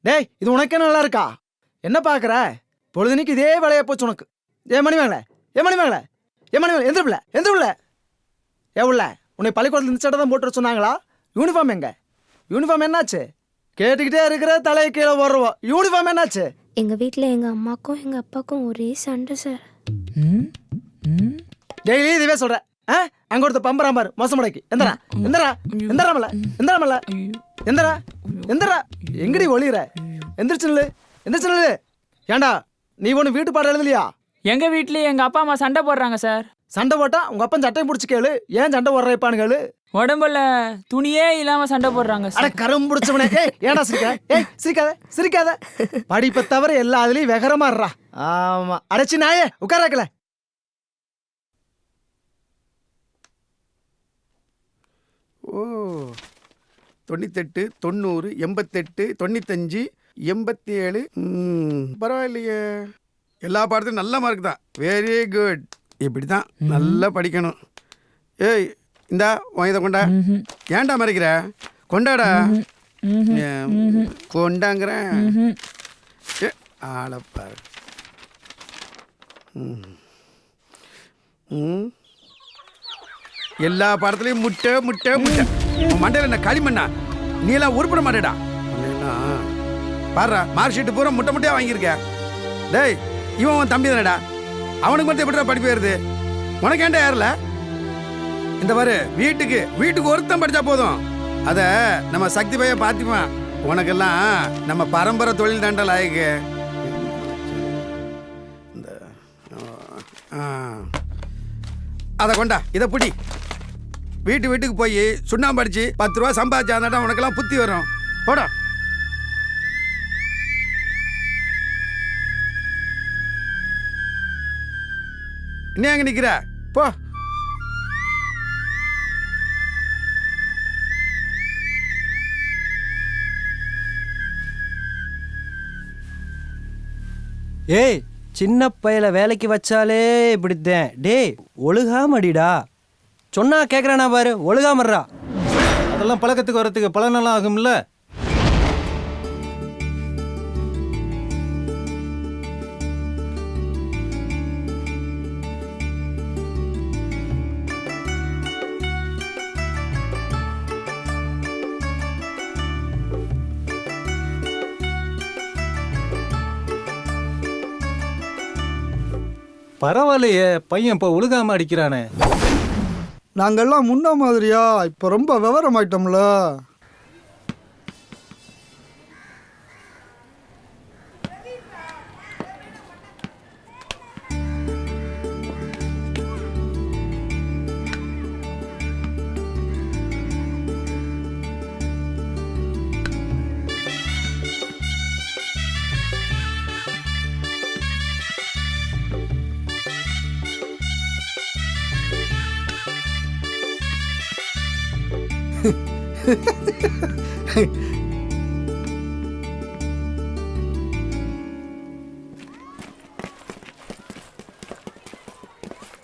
டேய், இது உனக்கே நல்லா இருக்கா? என்ன பாக்குற? பொழுதுனிக்கு இதே வேலையா போச்சு உனக்கு. மணிமேகலை எந்திரப்பில்ல உள்ள உன்னை பள்ளிக்கூடத்துல இந்த சட்டை தான் போட்டு சொன்னாங்களா? யூனிஃபார்ம் எங்க? யூனிஃபார்ம் என்னாச்சு? கேட்டுக்கிட்டே இருக்கிற தலையை கீழே வருவோம். யூனிஃபார்ம் என்னாச்சு? எங்க வீட்டில் எங்க அம்மாக்கும் எங்க அப்பாவுக்கும் ஒரே சண்டை சார். டெய்லி இதுவே சொல்ற. அங்க ஒருத்த பம்பரா பாரு மோசமடைக்கு. எந்திரா எங்கடி ஒளிகிற? எந்திரிச்சு. ஏண்டா நீ ஒண்ணு வீட்டு பாடம் எழுதலையா? எங்க வீட்லயே எங்க அப்பா அம்மா சண்டை போடுறாங்க சார். சண்டை போட்டா உங்க அப்பா சட்டையை பிடிச்சி கேளு. ஏன் சண்டை போடுறப்பான்னு கேளு. உடம்புல துணியே இல்லாம சண்டை போடுறாங்க அட கரும் பிடிச்சவனே. ஏடா சிரிக்காத. படிப்பை தவிர எல்லா அதுலயும் வெகரமா இருறா. ஆமா அடைச்சி நாயே உட்காராக்கல. ஓ 98 90 88 95 87. பரவாயில்லையே, எல்லா பாடத்தையும் நல்ல மார்க் தான். Very good. இப்படி தான் நல்லா படிக்கணும். ஏய் இந்தா இதை கொண்டா. ஏன்டா மறைக்கிற? கொண்டாடா. கொண்டாங்கிறேன். ஆளப்பாரு. எல்லா பாடத்துலையும் முட்டை மண்டையில் என்ன களிமண்ணா? நீ எல்லாம் உருப்பிட மாட்டேடா. பாடுறா மார்க் ஷீட்டு பூரா முட்டையா வாங்கியிருக்க. டேய் இவன் தம்பி தானடா, அவனுக்கு மட்டும் எப்படிடா படிப்பு வருது? உனக்கு ஏன்டா ஏறல? இந்த பாரு வீட்டுக்கு ஒருத்தன் படிச்சா போதும். அத நம்ம சக்தி பைய பாத்திமா. உனக்கெல்லாம் நம்ம பரம்பரை தொழில் தாண்டா லாயக்கு. அதை கொண்டா, இதை பிடி. வீட்டுக்கு போய் சுண்ணாம்பு அடிச்சு 10 ரூபா சம்பாதிச்சாதான் உனக்கெல்லாம் புத்தி வரும். போடா. இன்னும் எங்க நிக்கிற? போ. ஏய் சின்ன பையல வேலைக்கு வச்சாலே இப்படித்தேன். டேய் ஒழுகாமடிடா. சொன்னா கேட்குறானா பாரு, ஒழுகாமறா. அதெல்லாம் பழக்கத்துக்கு வரத்துக்கு பல நாளாக ஆகும்ல. பரவாயில்லையே, பையன் இப்போ ஒழுகாம அடிக்கிறானே. நாங்கெல்லாம் முன்ன மாதிரியா? இப்போ ரொம்ப விவரமாயிட்டோம்ல.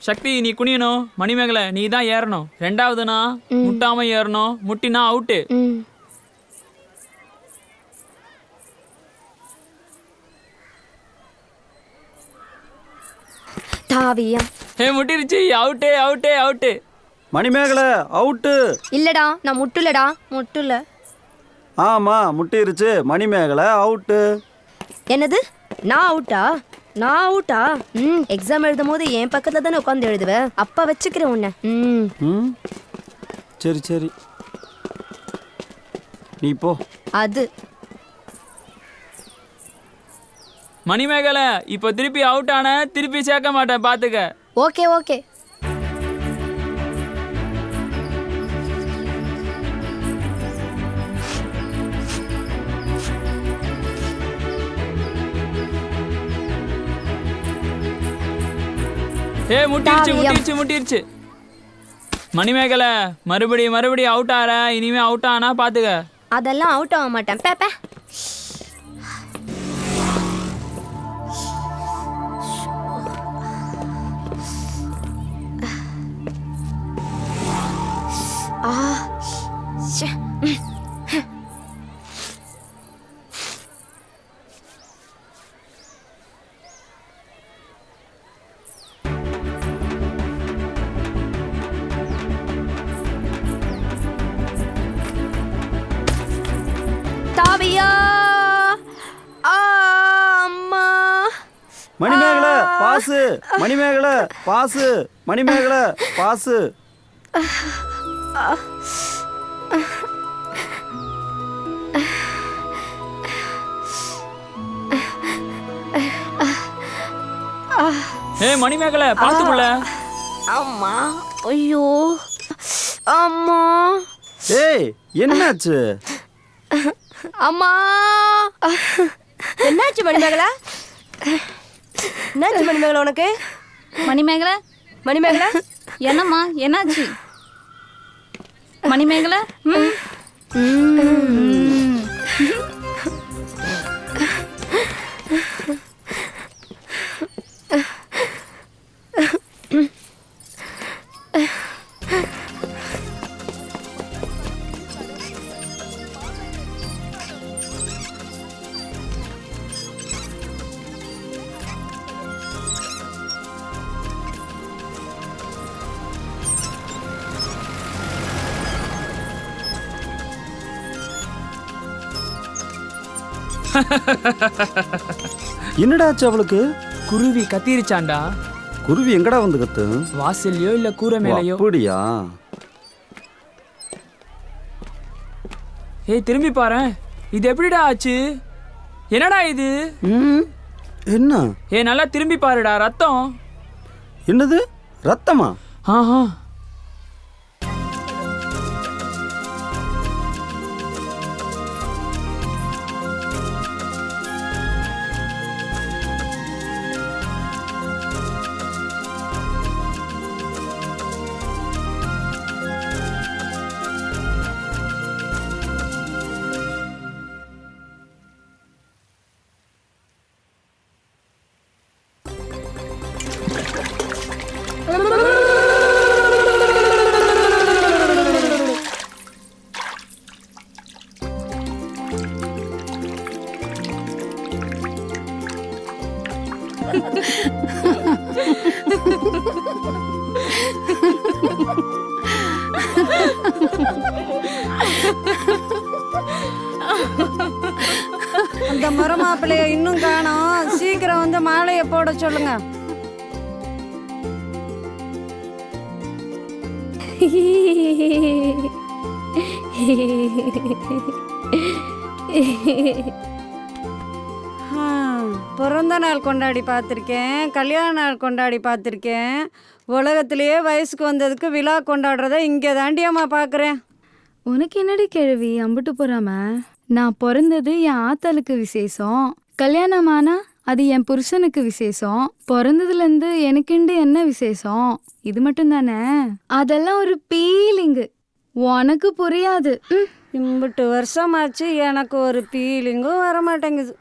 சக்தி நீ குனியணும், மணிமேகலை நீ தான் ஏறணும். 2வதுனா முட்டாம ஏறணும். முட்டினா அவுட்டு. தாவியா முட்டிருச்சு. அவுட்டு. மணிமேகலை அவுட்டு. இல்லடா நான் முட்டுல. ஆமா முட்டிருச்சு. மணிமேகலை அவுட்டு. என்னது நான் அவுட்டா? எக்ஸாம் எழுதும் போது என் பக்கத்துல தானே உட்காந்து எழுதுவேன். அப்பா வச்சுக்கிறேன் உன்னை. சரி நீ போ. அது மணிமேகலை இப்போ திருப்பி அவுட் ஆன, திருப்பி சேர்க்க மாட்டேன் பாத்துக்க. ஓகே முட்டிருச்சு தாவியம். முட்டிருச்சு முட்டிருச்சு. மணிமேகலை மறுபடியும் அவுட் ஆற. இனிமே அவுட் ஆனா பாத்துக்க. அதெல்லாம் அவுட் ஆக மாட்டேன். பே ஆ ச்சே. தாவியா அம்மா. மணிமேகலை பாசு, மணிமேகலை பாசு, மணிமேகலை பாசு. மணிமேகலை பாத்துக்குள்ள. அம்மா ஐயோ அம்மா. ஏய் என்னாச்சு? அம்மா என்னாச்சு மணிமேகலை? என்னாச்சு மணிமேகலை உனக்கு? மணிமேகலை மணிமேகலை என்னம்மா என்னாச்சு? மணிமேகலை என்னடாச்சு அவளுக்கு? குருவி கத்திருச்சாண்டா. குருவி எங்கடா வந்து கத்து? வாசல்லையோ இல்ல கூரை மேலையோ. அப்படியா? திரும்பி பாரு. இது எப்படிடா ஆச்சு? என்னடா இது? என்ன? நல்லா திரும்பி பாருடா. ரத்தம். என்னது ரத்தமா? ஆஹா. அந்த மரமாப்பிள்ளைய இன்னும் காணோம். சீக்கிரம் வந்து மாலையை போட சொல்லுங்க. பிறந்த நாள் கொண்டாடி பார்த்துருக்கேன், கல்யாண நாள் கொண்டாடி பார்த்துருக்கேன். உலகத்திலேயே வயசுக்கு வந்ததுக்கு விழா கொண்டாடுறத இங்கே தாண்டியம்மா பார்க்குறேன். உனக்கு என்னடி கேள்வி? அம்பிட்டு போறாம நான் பிறந்தது என் ஆத்தாளுக்கு விசேஷம், கல்யாணமானா அது என் புருஷனுக்கு விசேஷம், பிறந்ததுலேருந்து எனக்குண்டு என்ன விசேஷம்? இது மட்டும் தானே. அதெல்லாம் ஒரு ஃபீலிங்கு, உனக்கு புரியாது. இம்பிட்டு வருஷமாச்சு எனக்கு ஒரு ஃபீலிங்கும் வரமாட்டேங்குது.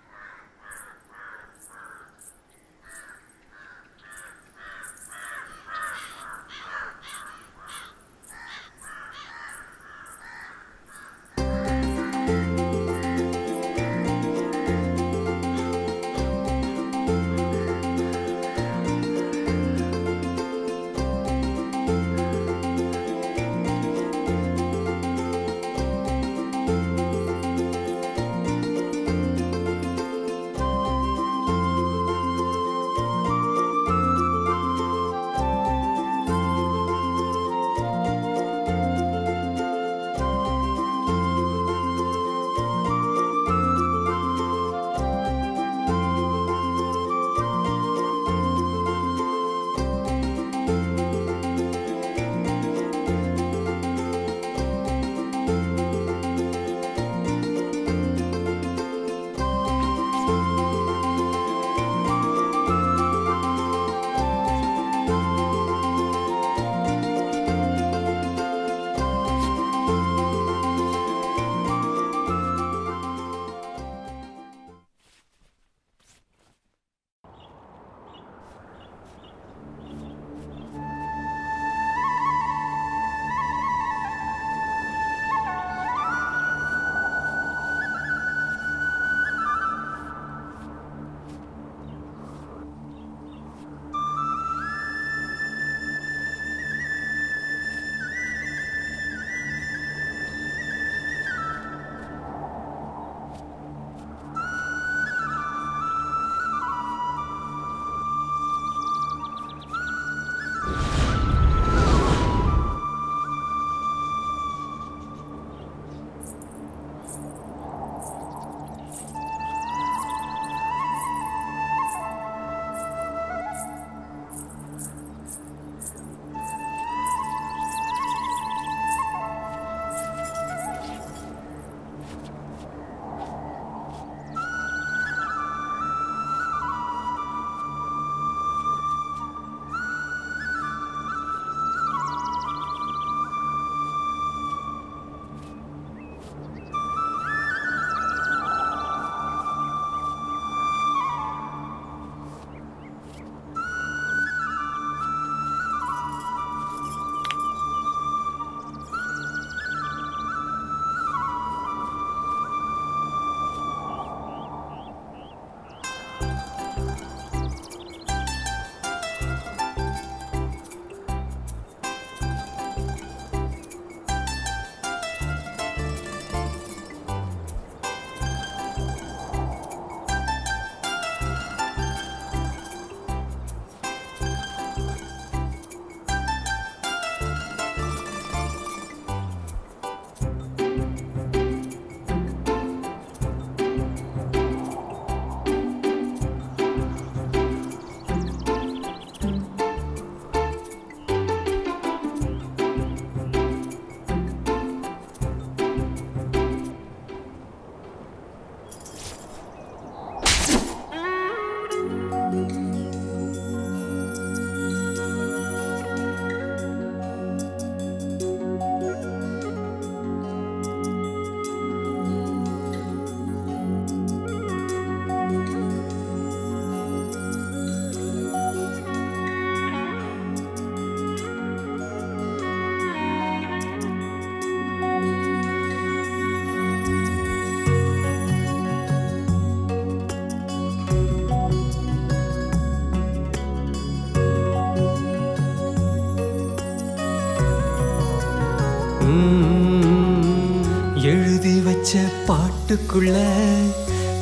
பாட்டுக்குள்ள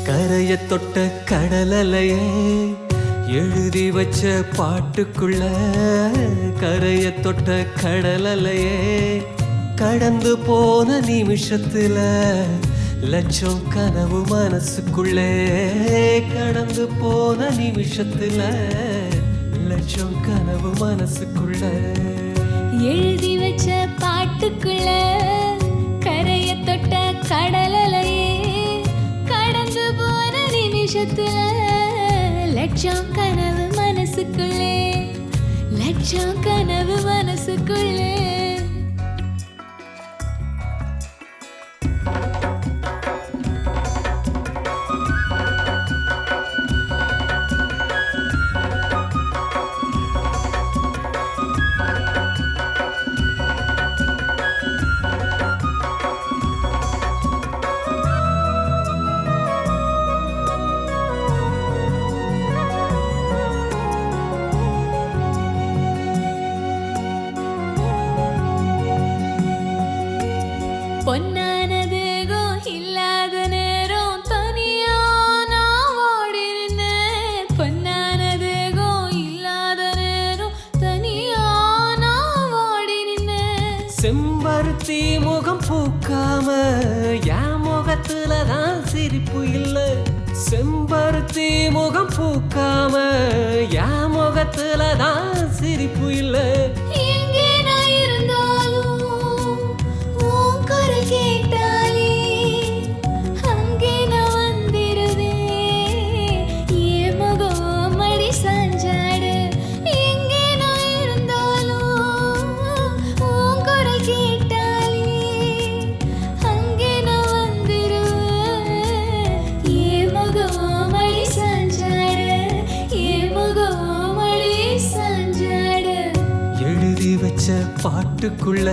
கரைய தொட்ட கடலலையே எழுதி வச்ச பாட்டுக்குள்ள கரைய தொட்ட கடலலையே கடந்து போன நிமிஷத்துல லட்சம் கனவு மனசுக்குள்ளே கடந்து போன நிமிஷத்துல லட்சம் கனவு மனசுக்குள்ள எழுதி வச்ச பாட்டுக்குள்ள கரைய தொட்ட கடலலையே கடந்து போன நிமிஷத்துல லட்சம் கனவு மனசுக்குள்ளே லட்சம் கனவு மனசுக்குள்ளே பொன்னானதேகோ இல்லாத நேரம் தனியா நான் ஓடிருந்தேன் பொன்னானதேகோ இல்லாத நேரம் தனியா நான் ஓடிருந்தேன் செம்பருத்தி முகம் பூக்காம என் முகத்துல தான் சிரிப்பு இல்ல செம்பருத்தி முகம் பூக்காம என் முகத்துல தான் சிரிப்பு இல்ல எங்கே நான் இருந்தாலும் உன் குரல் கேட்டாலே அங்கே நான் வந்திருவேன் என் முகம் மடி சாஞ்சாடு எங்கே நான் இருந்தாலும் உன் குரல் கேட்டாலே அங்கே நான் வந்திருவேன் என் முகம் மடி சாஞ்சாடு என் முகம் மடி சாஞ்சாடு எழுதி வச்ச பாட்டுக்குள்ள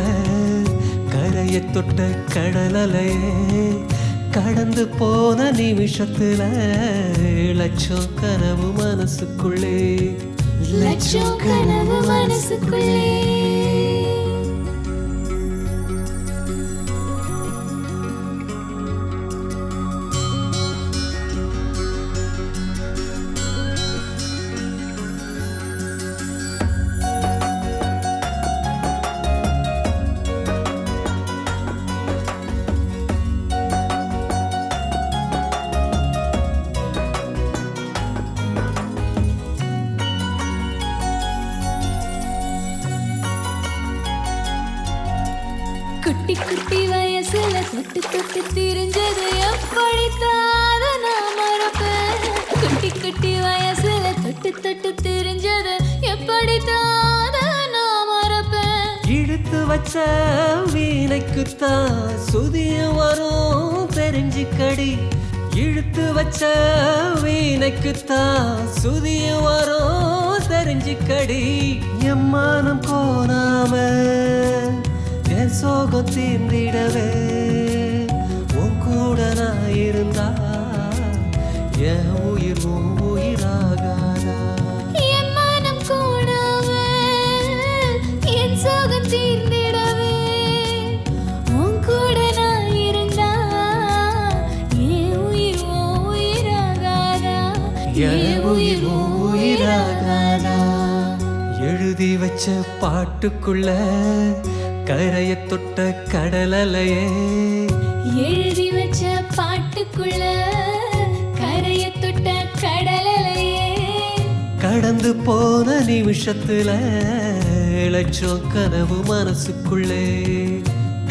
கரைய தொட்ட கடலலையே கடந்து போன நிமிஷத்துல லட்சம் கனவு மனசுக்குள்ளே லட்சம் கனவு மனசுக்குள்ளே குட்டி குட்டி வயசுல தொட்டு தொட்டு திரிஞ்சது எப்படித்தான் நான் மறப்பேன் குட்டி குட்டி வயசுல தொட்டு தொட்டு திரிஞ்சது எப்படித்தான் நான் மறப்பேன் இழுத்து வச்ச வீணைக்குத்தான் சுதிய வரும் தெரிஞ்சுக்கடி இழுத்து வச்ச வீணைக்குத்தான் சுதிய வரும் தெரிஞ்சுக்கடி எம்மானம் கோணாம என் சோகம் தீர்ந்திடவே உன் கூட நான் இருந்தா என் உயிர் உன் உயிராகாதா என் மனம் கூடாம என் சோகம் தீர்ந்திடவே உன் கூட நான் இருந்தா என் உயிர் உன் உயிராகாதா என் உயிர் உன் உயிராகாதா எழுதி வச்ச பாட்டுக்குள்ள கரைய தொட்ட கடலலையே எழுதி வச்ச பாட்டுக்குள்ள கரைய தொட்ட கடலலையே கடந்து போன நிமிஷத்துல லட்சம் கனவு மனசுக்குள்ளே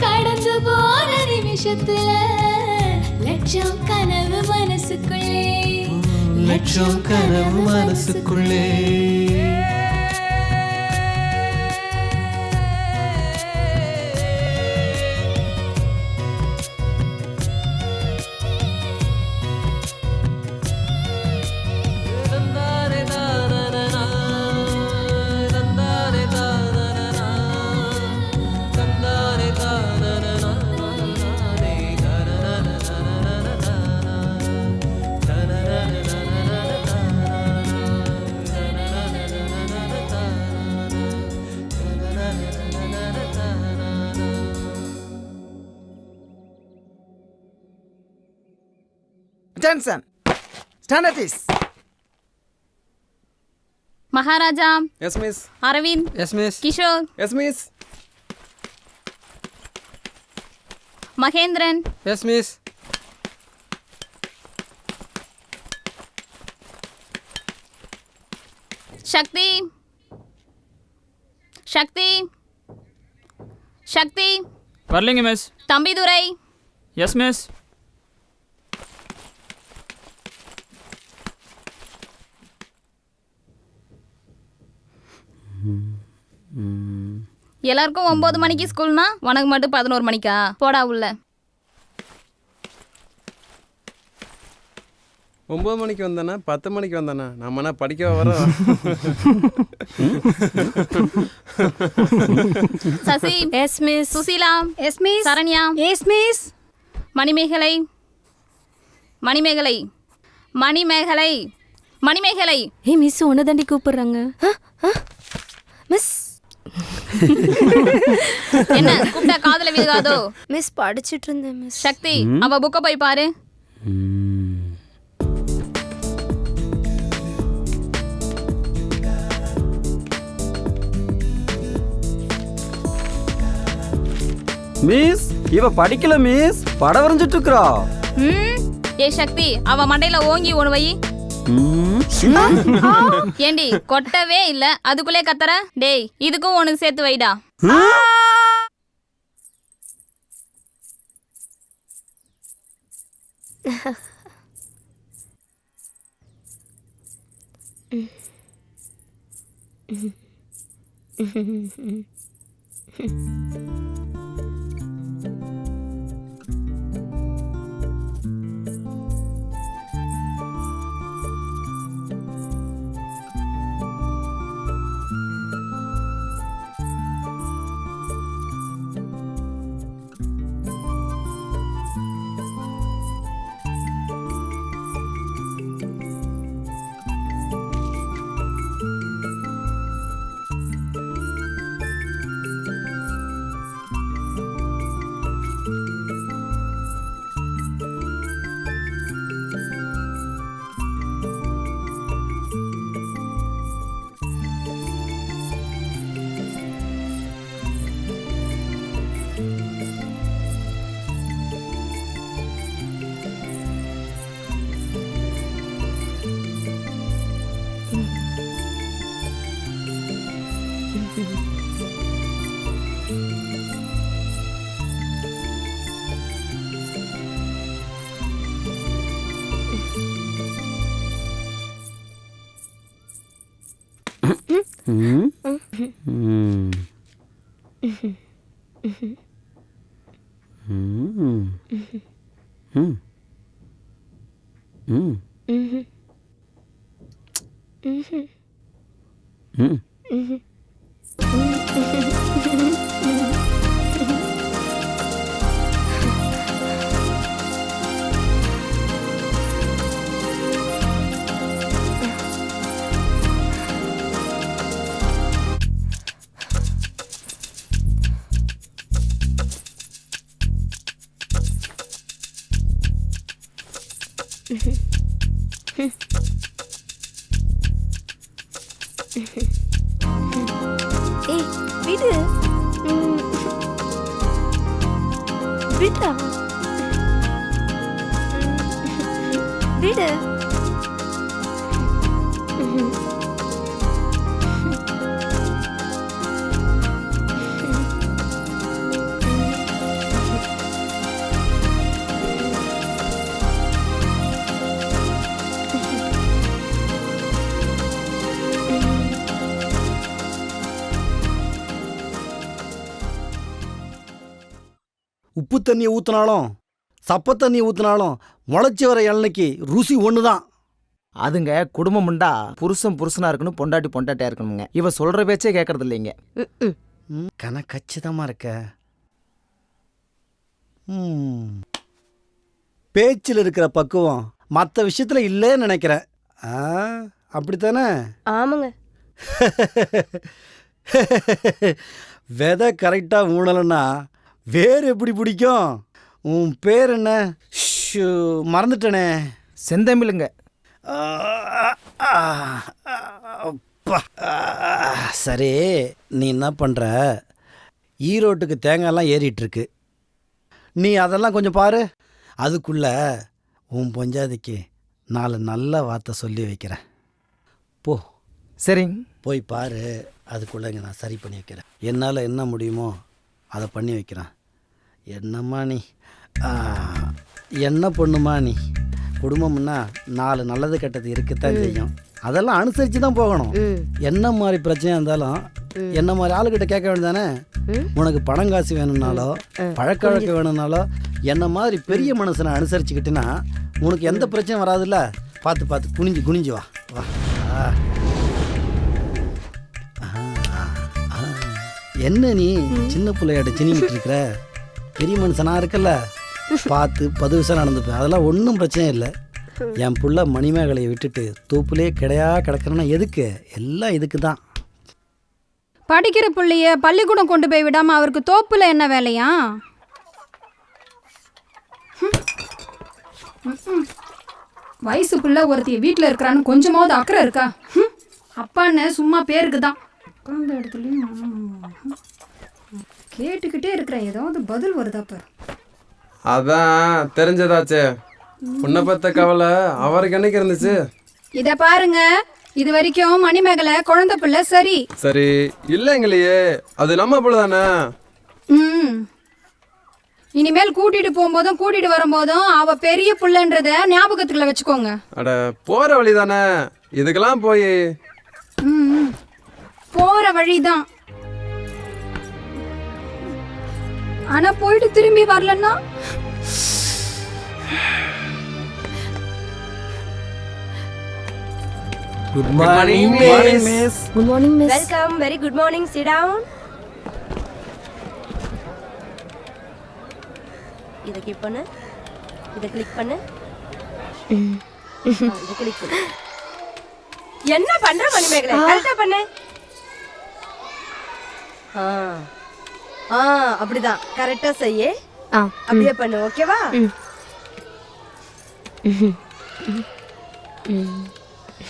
கடந்து போன நிமிஷத்துல லட்சம் கனவு மனசுக்குள்ளே லட்சம் கனவு மனசுக்குள்ளே Attention. Stand at this. Maharaja, yes miss. Aravind, yes miss. Kishore, yes miss. Mahendran, yes miss. Shakti, Shakti, Shakti, வரலைங்க மிஸ். Thambidurai, yes miss. எல்லாருக்கும் 9 மணிக்கு ஸ்கூல்னா உனக்கு மட்டும் 11 மணிக்கா? போடா உள்ள. 9 மணிக்கு வந்தானா 10 மணிக்கு வந்தானா நம்மனா படிக்க வரோம். Sasi, yes miss. Susheela, yes miss. Saranya, yes miss. Manimegalai, Manimegalai, Manimegalai, Manimegalai. ஏய் மிஸ் உன்னை தாண்டி கூப்பிடுறாங்க. மிஸ் என்ன கூப்பிட்டா காதுல விழுகாதோ? மிஸ் படிச்சிட்டு இருந்தேன் மிஸ். சக்தி, அவ புக்க போய் பாரு. மிஸ் இவ படிக்கல மிஸ், படம் வரைஞ்சிட்டு இருக்கா. ஏ சக்தி, அவ மண்டையில ஓங்கி ஒன்று வை. ஏண்டி கொட்டவே இல்ல, அதுக்குள்ளே கத்துற? டேய், இதுக்கும் உனக்கு சேர்த்து வைடா. ஏய் விடு. விடா. விடு. உப்பு தண்ணியை ஊற்றினாலும் சப்ப தண்ணியை ஊற்றினாலும் முளைச்சி வர இளநிக்கு ருசி ஒன்று தான். அதுங்க குடும்பம் உண்டா புருஷன் புருஷனா இருக்கணும், பொண்டாட்டி பொண்டாட்டியா இருக்கணுங்க. இவ சொல்ற பேச்சே கேட்கறது இல்லைங்க. கச்சிதமாக இருக்க. பேச்சில் இருக்கிற பக்குவம் மற்ற விஷயத்தில் இல்லைன்னு நினைக்கிறேன். அப்படித்தானே? ஆமாங்க. விதை கரெக்டாக ஊனலைன்னா வேறு எப்படி பிடிக்கும்? உன் பேர் என்ன? மறந்துட்டனே. செந்தமிழுங்க. அப்பா. சரி, நீ என்ன பண்ணுற? ஈரோட்டுக்கு தேங்காய்லாம் ஏறிட்டுருக்கு. நீ அதெல்லாம் கொஞ்சம் பாரு. அதுக்குள்ள உன் பொஞ்சாதிக்கு 4 நல்ல வார்த்தை சொல்லி வைக்கிறேன். போ. சரிங்க. போய் பாரு. அதுக்குள்ளே இங்கே நான் சரி பண்ணி வைக்கிறேன். என்னால் என்ன முடியுமோ அதை பண்ணி வைக்கிறேன். என்னம்மா நீ என்ன பொண்ணுமா நீ? குடும்பம்னா 4 நல்லது கெட்டது இருக்கத்தான் செய்யும். அதெல்லாம் அனுசரித்து தான் போகணும். என்ன மாதிரி பிரச்சனையாக இருந்தாலும் என்ன மாதிரி ஆளுக்கிட்ட கேட்க வேண்டியதானே? உனக்கு பணம் காசு வேணும்னாலோ பழக்க வழக்கம் வேணும்னாலோ என்ன மாதிரி பெரிய மனுஷனை அனுசரிச்சுக்கிட்டுனா உனக்கு எந்த பிரச்சனையும் வராதுல்ல. பார்த்து பார்த்து குனிஞ்சு வா வா. என்ன நீ சின்ன பிள்ளையாட்ட சினிக்கிட்டு இருக்கிற? பெரிய மனுஷனா இருக்கல்ல, பார்த்து 10 விஷயம் நடந்துப்பேன். அதெல்லாம் ஒன்றும் பிரச்சனை இல்லை. என் புள்ள மணிமேகலையை விட்டுட்டு தூப்புலே கிடக்கிறேன்னா எதுக்கு? எல்லாம் இதுக்கு தான். படிக்கிற பிள்ளைய பள்ளிக்கூடம் கொண்டு போய் விடாம அவருக்கு தோப்புல என்ன வேலையா? வயசு பிள்ளை ஒருத்தி வீட்டில் இருக்கிறான்னு கொஞ்சமாவது அக்கறை இருக்கா? அப்பான்னு சும்மா பேருக்கு தான். உட்காந்த இடத்துலையும் கேட்டுக்கிட்டே இருக்கிறேன், ஏதாவது பதில் வருதா பாரு. அதான் தெரிஞ்சதாச்சே. உன்னை பத்த கவலை அவருக்கு என்னைக்கு இருந்துச்சு? இத பாருங்க, இது வரைக்கும் மணிமேகலை குழந்தை பிள்ளை சரி சரி இல்லைங்களையே, அது நம்ம பிள்ளை தானே. இனிமேல் கூட்டிட்டு போகும்போதும் கூட்டிட்டு வரும்போதும் அவ பெரிய புள்ளன்றத ஞாபகத்துக்குள்ள வச்சுக்கோங்க. அட போற வழி தானே, இதுக்கெல்லாம் போய் போற வழிதான். ஆனா போயிட்டு திரும்பி வரலன்னா good morning miss. Good morning miss. Welcome. Very good morning. Sit down. இத கிளிக் பண்ணு. இத கிளிக் பண்ணு. இத கிளிக் பண்ணு. என்ன பண்ற மணிமேகலை? கரெக்ட்டா பண்ணு. அப்படிதான் கரெக்டா செய்ய. அப்படியே பண்ணு. ஓகேவா?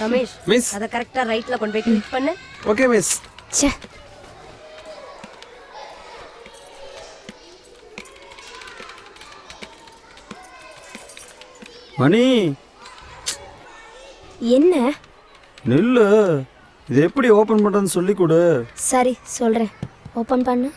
ரமேஷ் மிஸ், அத கரெக்ட்டா ரைட்ல கொண்டு போய் கிளிக் பண்ணு. Okay miss. ச்சே. மணி என்ன? நில்லு. இது எப்படி ஓபன் பண்றதுன்னு சொல்லி கொடு. சரி சொல்றேன். ஓபன் பண்ணு.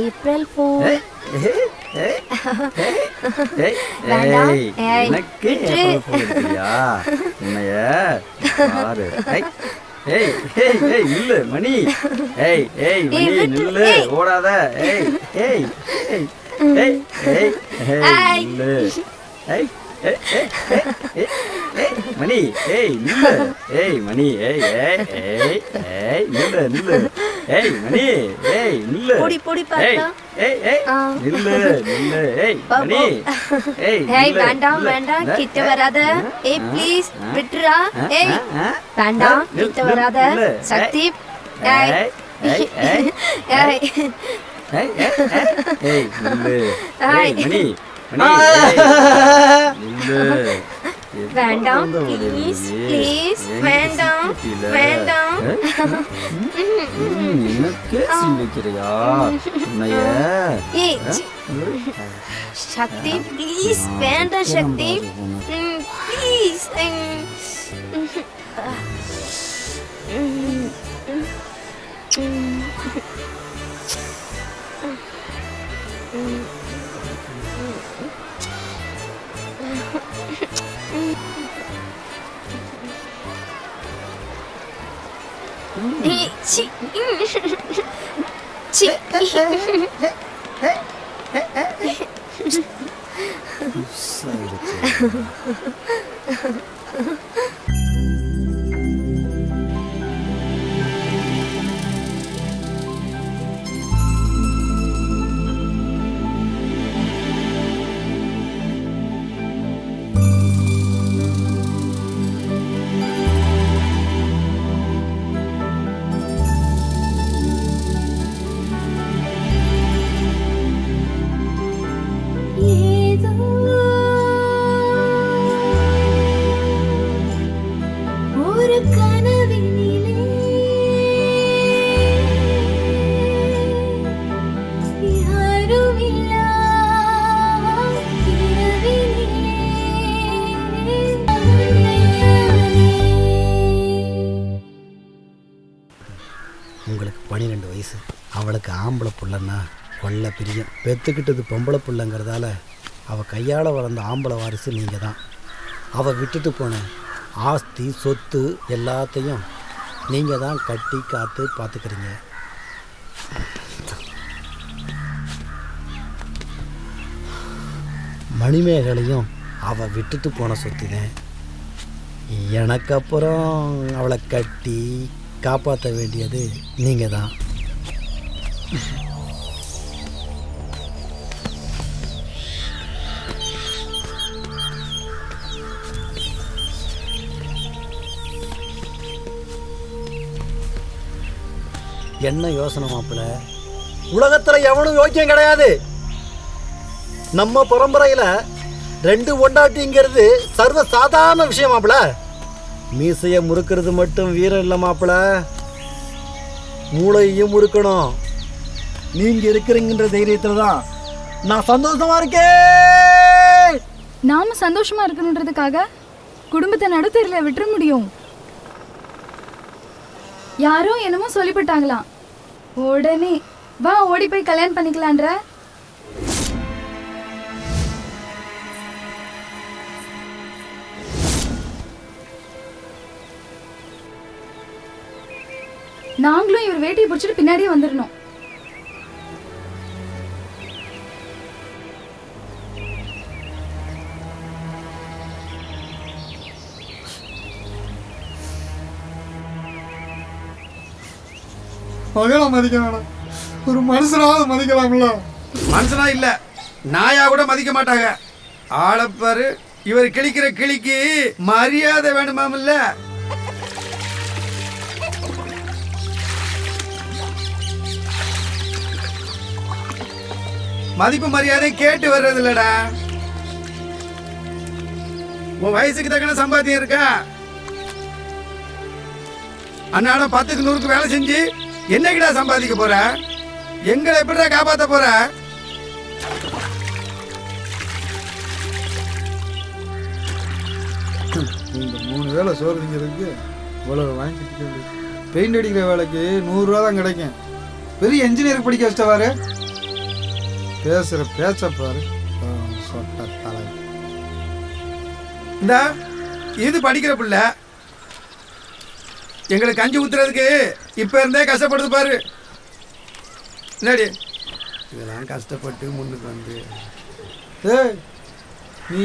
ஏப்ரல் 4. இல்ல மணி. நில்லு, ஓடாத. மணி ஏய் நில்லு ஏய் மணி ஏய் ஏய் ஏய் ஏய் நில்லு நில்லு ஏய் மணி ஏய் நில்லு பொடி பொடி ஏய் பார்த்தா ஏய் ஏய் நில்லு நில்லு ஏய் மணி ஏய் ஏய் நில்லு, வேண்டாம் நில்லு. வேண்டாம் கிட்ட வராத ஏய் ப்ளீஸ் விட்டுறா ஏய் ஆ? வேண்டாம் நில்லு, கிட்ட வராத நில்லு. சக்தி ஏய் ஏய் ஏய் ஏய் ஏய் ஏய் ஏய் நில்லு ஏய். ஏய் மணி மணி ஏய் நில்லு வேண்டாம் ப்ளீஸ் ப்ளீஸ் வேண்டாம் வேண்டாம் என்ன பேசி வைக்கிறியா உன்னைய ஏய் சி. சக்தி ப்ளீஸ் வேண்டாம் சக்தி ப்ளீஸ் சி சி ஒரு கனவினிலே யாரும் இல்லா உங்களுக்கு 12 வயசு, அவளுக்கு ஆம்பளை புள்ளன்னா கொல்ல பிரியம். பெற்றுக்கிட்டது பொம்பளை புள்ளைங்கிறதால அவள் கையால் வளர்ந்த ஆம்பளை வாரிசு நீங்கள் தான். அவள் விட்டுட்டு போன ஆஸ்தி சொத்து எல்லாத்தையும் நீங்கள் தான் கட்டி காத்து பார்த்துக்கிறீங்க. மணிமேகலையும் அவள் விட்டுட்டு போன சொத்து தான். எனக்கு அப்புறம் அவளை கட்டி காப்பாற்ற வேண்டியது நீங்கள் தான். என்ன யோசனை மாப்பிள்ள? உலகத்தில் எவனும் யோக்கியம் கிடையாது. நம்ம பரம்பரையில் 2 பொண்டாட்டிங்கிறது சர்வ சாதாரண விஷயம் மாப்பிள்ள. மீசையை முறுக்கிறது மட்டும் வீரம் இல்லை மாப்பிள்ள, மூளையையும் முறுக்கணும். நீங்க இருக்கிறீங்கன்ற தைரியத்துல தான் நான் சந்தோஷமா இருக்கேன். நாம சந்தோஷமா இருக்கணுன்றதுக்காக குடும்பத்தை நடுத்தெருல விட்டுற முடியும்? யாரோ என்னமோ சொல்லிவிட்டாங்களாம், உடனே வா ஓடி போய் கல்யாணம் பண்ணிக்கலான்ற. நாங்களும் இவர் வேட்டியை பிடிச்சிட்டு பின்னாடியே வந்துடணும். மகளை மதிக்க வேணாம், ஒரு மனுஷனாவது மதிக்கலாம்ல. மனுஷனா இல்ல நாயா கூட மதிக்க மாட்டாங்க. ஆளப்பாரு, இவர் கிழிக்கிற கிளிக்கு மரியாதை வேணுமாமில்ல. மதிப்பு மரியாதை கேட்டு வர்றது இல்லடா. உன் வயசுக்கு தக்கன சம்பாத்தியம் இருக்கா? அன்னாடம் 10க்கு 100க்கு வேலை செஞ்சு என்னைக்குடா சம்பாதிக்க போற? எங்களை எப்படிடா காப்பாத்த போற? இந்த 3 வேலை சோறு திங்கிறதுக்கு இவ்வளவு வாங்கிட்டு பெயிண்ட் அடிக்கிற வேலைக்கு 100 ரூபா தான் கிடைக்கும். பெரிய என்ஜினியருக்கு படிக்க வச்சிட்டவாரு. பேசுற பேச்ச பாரு, சொட்ட தலை. இந்த இது படிக்கிற பிள்ளை எங்களுக்கு கஞ்சி ஊத்துறதுக்கு இப்ப இருந்தே கஷ்டப்படுது பாரு. என்னடி இதெல்லாம் கஷ்டப்பட்டு முன்னுக்கு வந்து ஏய், நீ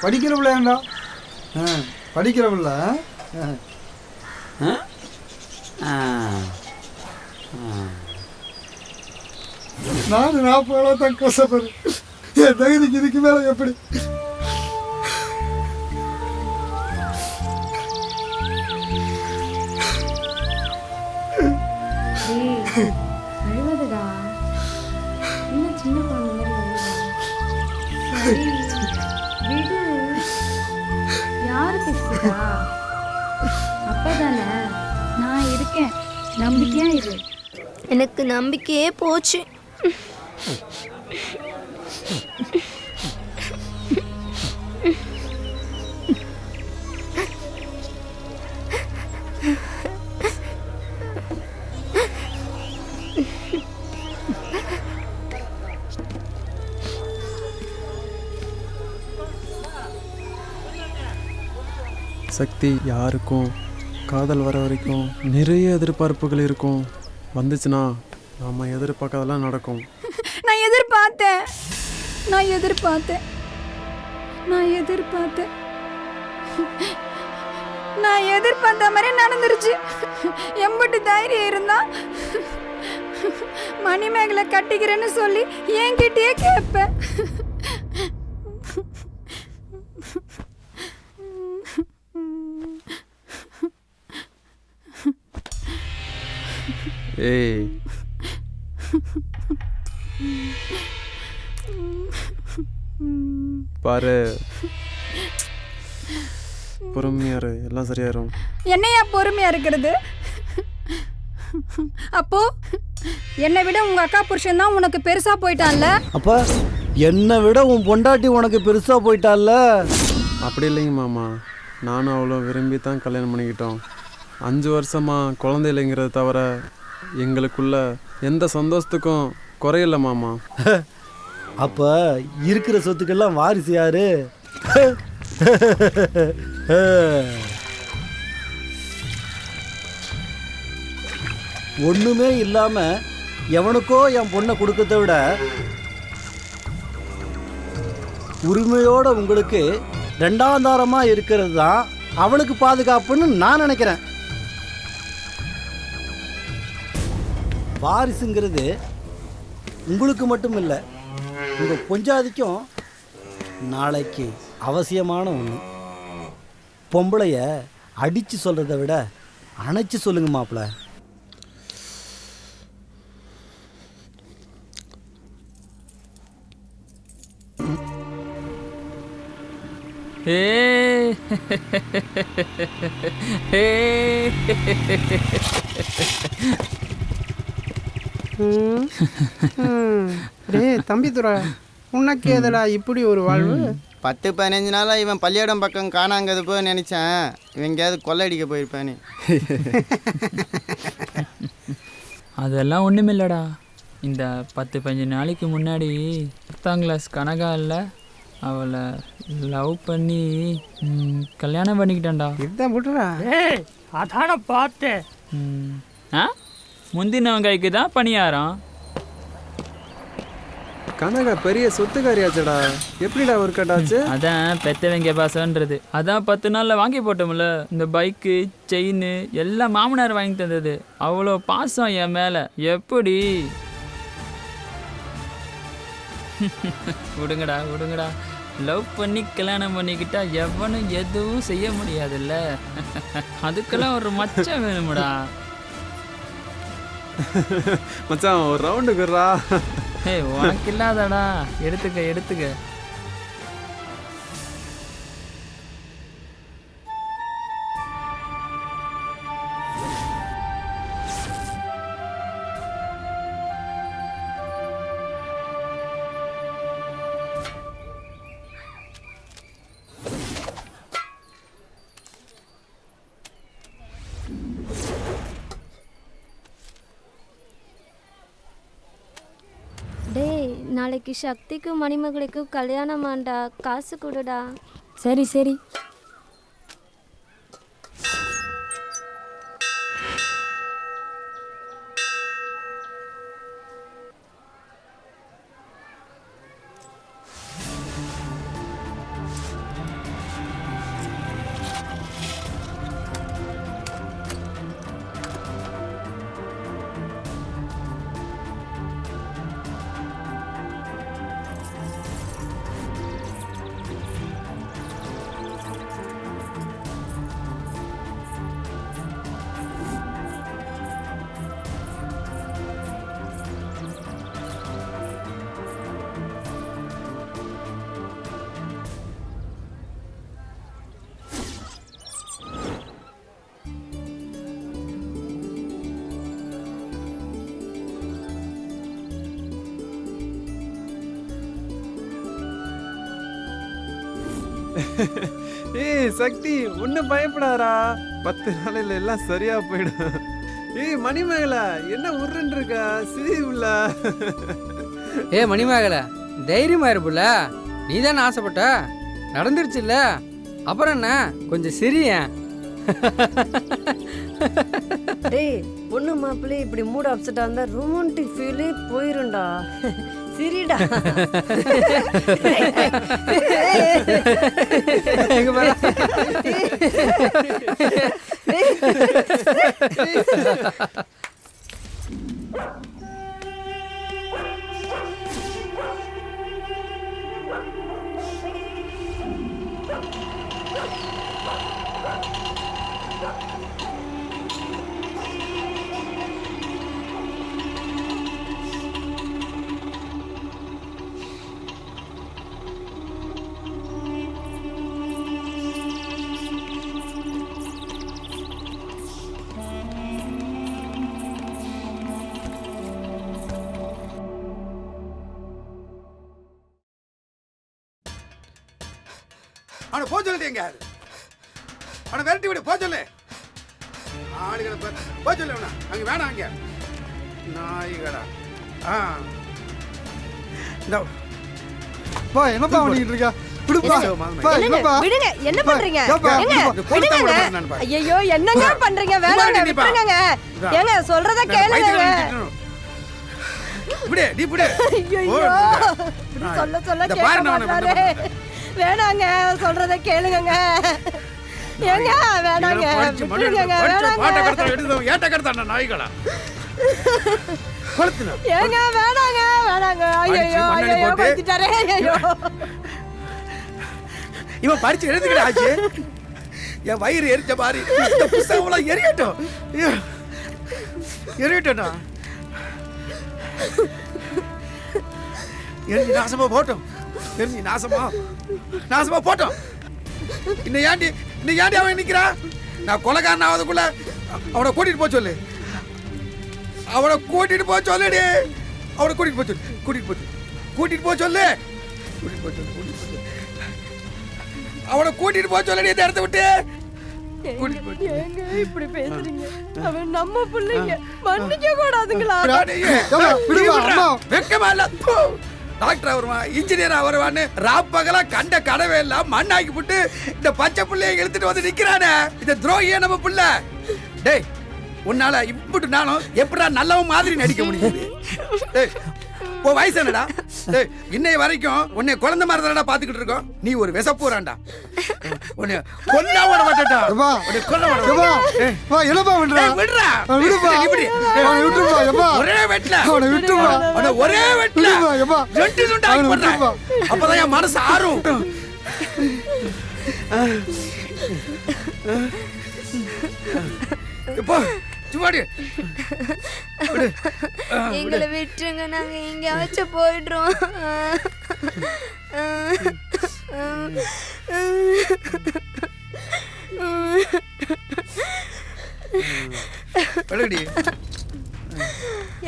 படிக்கிற பிள்ளையாண்டா படிக்கிற பிள்ளை நான் 40 தான் கஷ்டப்படுறேன். என் தகுதிக்கு இதுக்கு மேலே எப்படி? அழுவதுடா இன்னும் சின்ன குழந்தை மாதிரி விடு. யாரு பேசுறா? அப்பதானே நான் இருக்கேன், நம்பிக்கையா இரு. எனக்கு நம்பிக்கையே போச்சு. சக்தி யாருக்கும் காதல் வர வரைக்கும் நிறைய எதிர்பார்ப்புகள் இருக்கும். வந்துச்சுன்னா நம்ம எதிர்பார்க்காதெல்லாம் நடக்கும். நான் எதிர்பார்த்தேன் நான் எதிர்பார்த்தேன் நான் எதிர்பார்த்தேன் நான் எதிர்பார்த்த மாதிரி நடந்துருச்சு. எம்பிட்டு தைரியம் இருந்தா மணிமேகலை கட்டிக்கிறேன்னு சொல்லி என்கிட்டயே கேட்பேன். ஏய் பாரு, பொறுமையாரு, எல்லாம் சரியாயிரும். என்னையா பொறுமையா இருக்கிறது? அப்போ என்னை விட உங்க அக்கா புருஷன் தான் உனக்கு பெருசா போயிட்டான்ல? அப்ப என்னை விட உன் பொண்டாட்டி உனக்கு பெருசா போயிட்டால? அப்படி இல்லைங்க மாமா, நானும் அவ்வளோ விரும்பி தான் கல்யாணம் பண்ணிக்கிட்டோம். 5 வருஷமா குழந்தை இல்லைங்கிறத தவிர எங்களுக்குள்ள எந்த சந்தோஷத்துக்கும் குறையில்ல மாமா. அப்ப இருக்கிற சொத்துக்கெல்லாம் வாரிசு யாரு? ஒண்ணுமே இல்லாம எவனுக்கோ என் பொண்ணை கொடுக்கறத விட உரிமையோட உங்களுக்கு 2ஆம் தாரமா இருக்கிறது தான் அவளுக்கு பாதுகாப்புன்னு நான் நினைக்கிறேன். வாரிசுங்கிறது உங்களுக்கு மட்டும் இல்லை, உங்க பொஞ்சாதிக்கும் நாளைக்கு அவசியமான ஒன்று. பொம்பளைய அடித்து சொல்கிறத விட அணைச்சி சொல்லுங்க மாப்பிள்ள. தம்பி துறை, உனக்கு எதடா இப்படி ஒரு வாழ்வு? 10-15 நாளாக இவன் பள்ளியிடம் பக்கம் காணாங்கிறது போய் நினச்சேன். இவன் எங்கேயாவது கொள்ளடிக்க போயிருப்பானே. அதெல்லாம் ஒன்றுமில்லடா. இந்த 10-15 நாளைக்கு முன்னாடி 10ஆம் கிளாஸ் கனகா இல்லை, அவளை லவ் பண்ணி கல்யாணம் பண்ணிக்கிட்டான்டா. இதுதான் விட்டுறா. அதான பார்த்தேன். ஆ, முந்தினவன் கைக்கு தான் பணியாரம். கனகா பெரிய சொத்துக்காரியாச்சடா, எப்படிடா ஒர்க் அவுட் ஆச்சு? அதான் பெத்தவங்க பாசன்றது. அதான் 10 நாளில் வாங்கி போட்டோம்ல. இந்த பைக்கு, செயின் எல்லாம் மாமனார் வாங்கி தந்தது. அவ்வளோ பாசம் என் மேலே. எப்படி? விடுங்கடா விடுங்கடா. லவ் பண்ணி கல்யாணம் பண்ணிக்கிட்டா எவனும் எதுவும் செய்ய முடியாதுல்ல. அதுக்கெல்லாம் ஒரு மச்சம் வேணும்டா. மச்சான் ஒரு ரவுண்டுக்குறா. ஏய், உனக்கு இல்லாதடா. எடுத்துக்க எடுத்துக்க. டேய், நாளைக்கு சக்திக்கும் மணிமகளுக்கும் கல்யாணமாண்டா. காசு கொடுடா. சரி சரி. ஏய் சக்தி ஒன்றும் பயப்படாதடா, 10 நாளையில் எல்லாம் சரியா போயிடும். ஏய் மணிமேகலை என்ன உருன்னு இருக்கா, சிரி உள்ள. ஏ மணிமேகலை தைரியமா இருப்புல, நீ தானே ஆசைப்பட்ட, நடந்துருச்சுல்ல, அப்புறம் என்ன கொஞ்சம் சிரியேன். டேய் பொண்ணு மாப்பிள்ளை இப்படி மூட் அப்செட்டாக இருந்தால் ரொமான்டிக் ஃபீலே போயிரும்டா. சரிடா. எங்க பாரு. அவனை போக சொல்லிட்டீங்க, அவனை விரட்டி விடு, போக சொல்லு. ஆளுகளை போக சொல்லு, அவனை அங்கே வேணாம், அங்கே நாய்களா. பா என்னப்பா பண்ணிட்டு இருக்கா? விடுப்பா. பா என்னப்பா? விடுங்க, என்ன பண்றீங்க? ஏப்பா, விடுங்க. ஐயோ என்னங்க பண்றீங்க? வேணாங்க, விட்டுருங்க. ஏங்க சொல்றத கேளுங்க. விடு, நீ விடு. ஐயோ சொல்ல சொல்ல கேட்க மாட்டாரே. வேணாங்க, சொல்றத கேளுங்க. ஏங்க வேணாங்க, விட்டுருங்க. வேணாங்க, ஏட்ட கடத்தான நாய்களா. ஏங்க வேணாங்க, வேணாங்க. ஐயோ ஐயோ படுத்துட்டாரே. ஐயோ இவன் பறிச்சு எழுதுக்கிட்ட ஆச்சு. என் வயிறு எரிச்ச மாதிரி இந்த புத்தகம் எரியட்டும், எரியட்டா. எரிஞ்சு நாசமா போட்டோம், எரிஞ்சு நாசமா போட்டோம். இன்னும் ஏண்டி அவன் நிக்கிறான்? நான் கொலைகாரன் ஆவதுக்குள்ள அவனை கூட்டிட்டு போக சொல்லு, அவனை கூட்டிட்டு போக சொல்லுடி, அவனை கூட்டிட்டு போக சொல்லு, அவனை கூட்டிட்டு போக சொல்லி இந்த இடத்த விட்டு. ஏங்க இப்படி பேசுறீங்க? அவன் நம்ம பிள்ளைங்க, மன்னிக்க கூடாதுங்களா? வெக்கமா இல்ல? டாக்டர் வருவா, இன்ஜினியர் வருவான்னு ராப்பகலா கண்ட கடவை எல்லாம் மண்ணாக்கி போட்டு இந்த பச்சை பிள்ளைய இழுத்துட்டு வந்து நிக்கிறானே, இந்த துரோகிய நம்ம பிள்ளை. டேய் உன்னால இப்படி நானும் எப்படா நல்லவன் மாதிரி நடிக்க முடியுது? டேய் உன் வயசு என்னடா? டேய் இன்னைய வரைக்கும் உன்னை குழந்தை மாதிரி தானடா பாத்துக்கிட்டு இருக்கோம். நீ ஒரு விசப்பூராண்டா. உன்னை கொல்ல விட மாட்டேன்டா. உன்னை கொல்ல விட மாட்டேன். பா என்னப்பா பண்ற? விடுடா. விடுப்பா. இப்படி அவனை விட்டுப்பா. எப்பா ஒரே வெட்ல. அவனை விட்டுப்பா. அவனை ஒரே வெட்ல. விட்டுப்பா. எப்பா ரெண்டு துண்டா ஆக்கி போடுறேன். அப்பதான் என் மனசு ஆறும். இப்போ சும்மாடி எங்களை விட்டுருங்க, நாங்க எங்கேயாச்சும் போயிடுறோம்.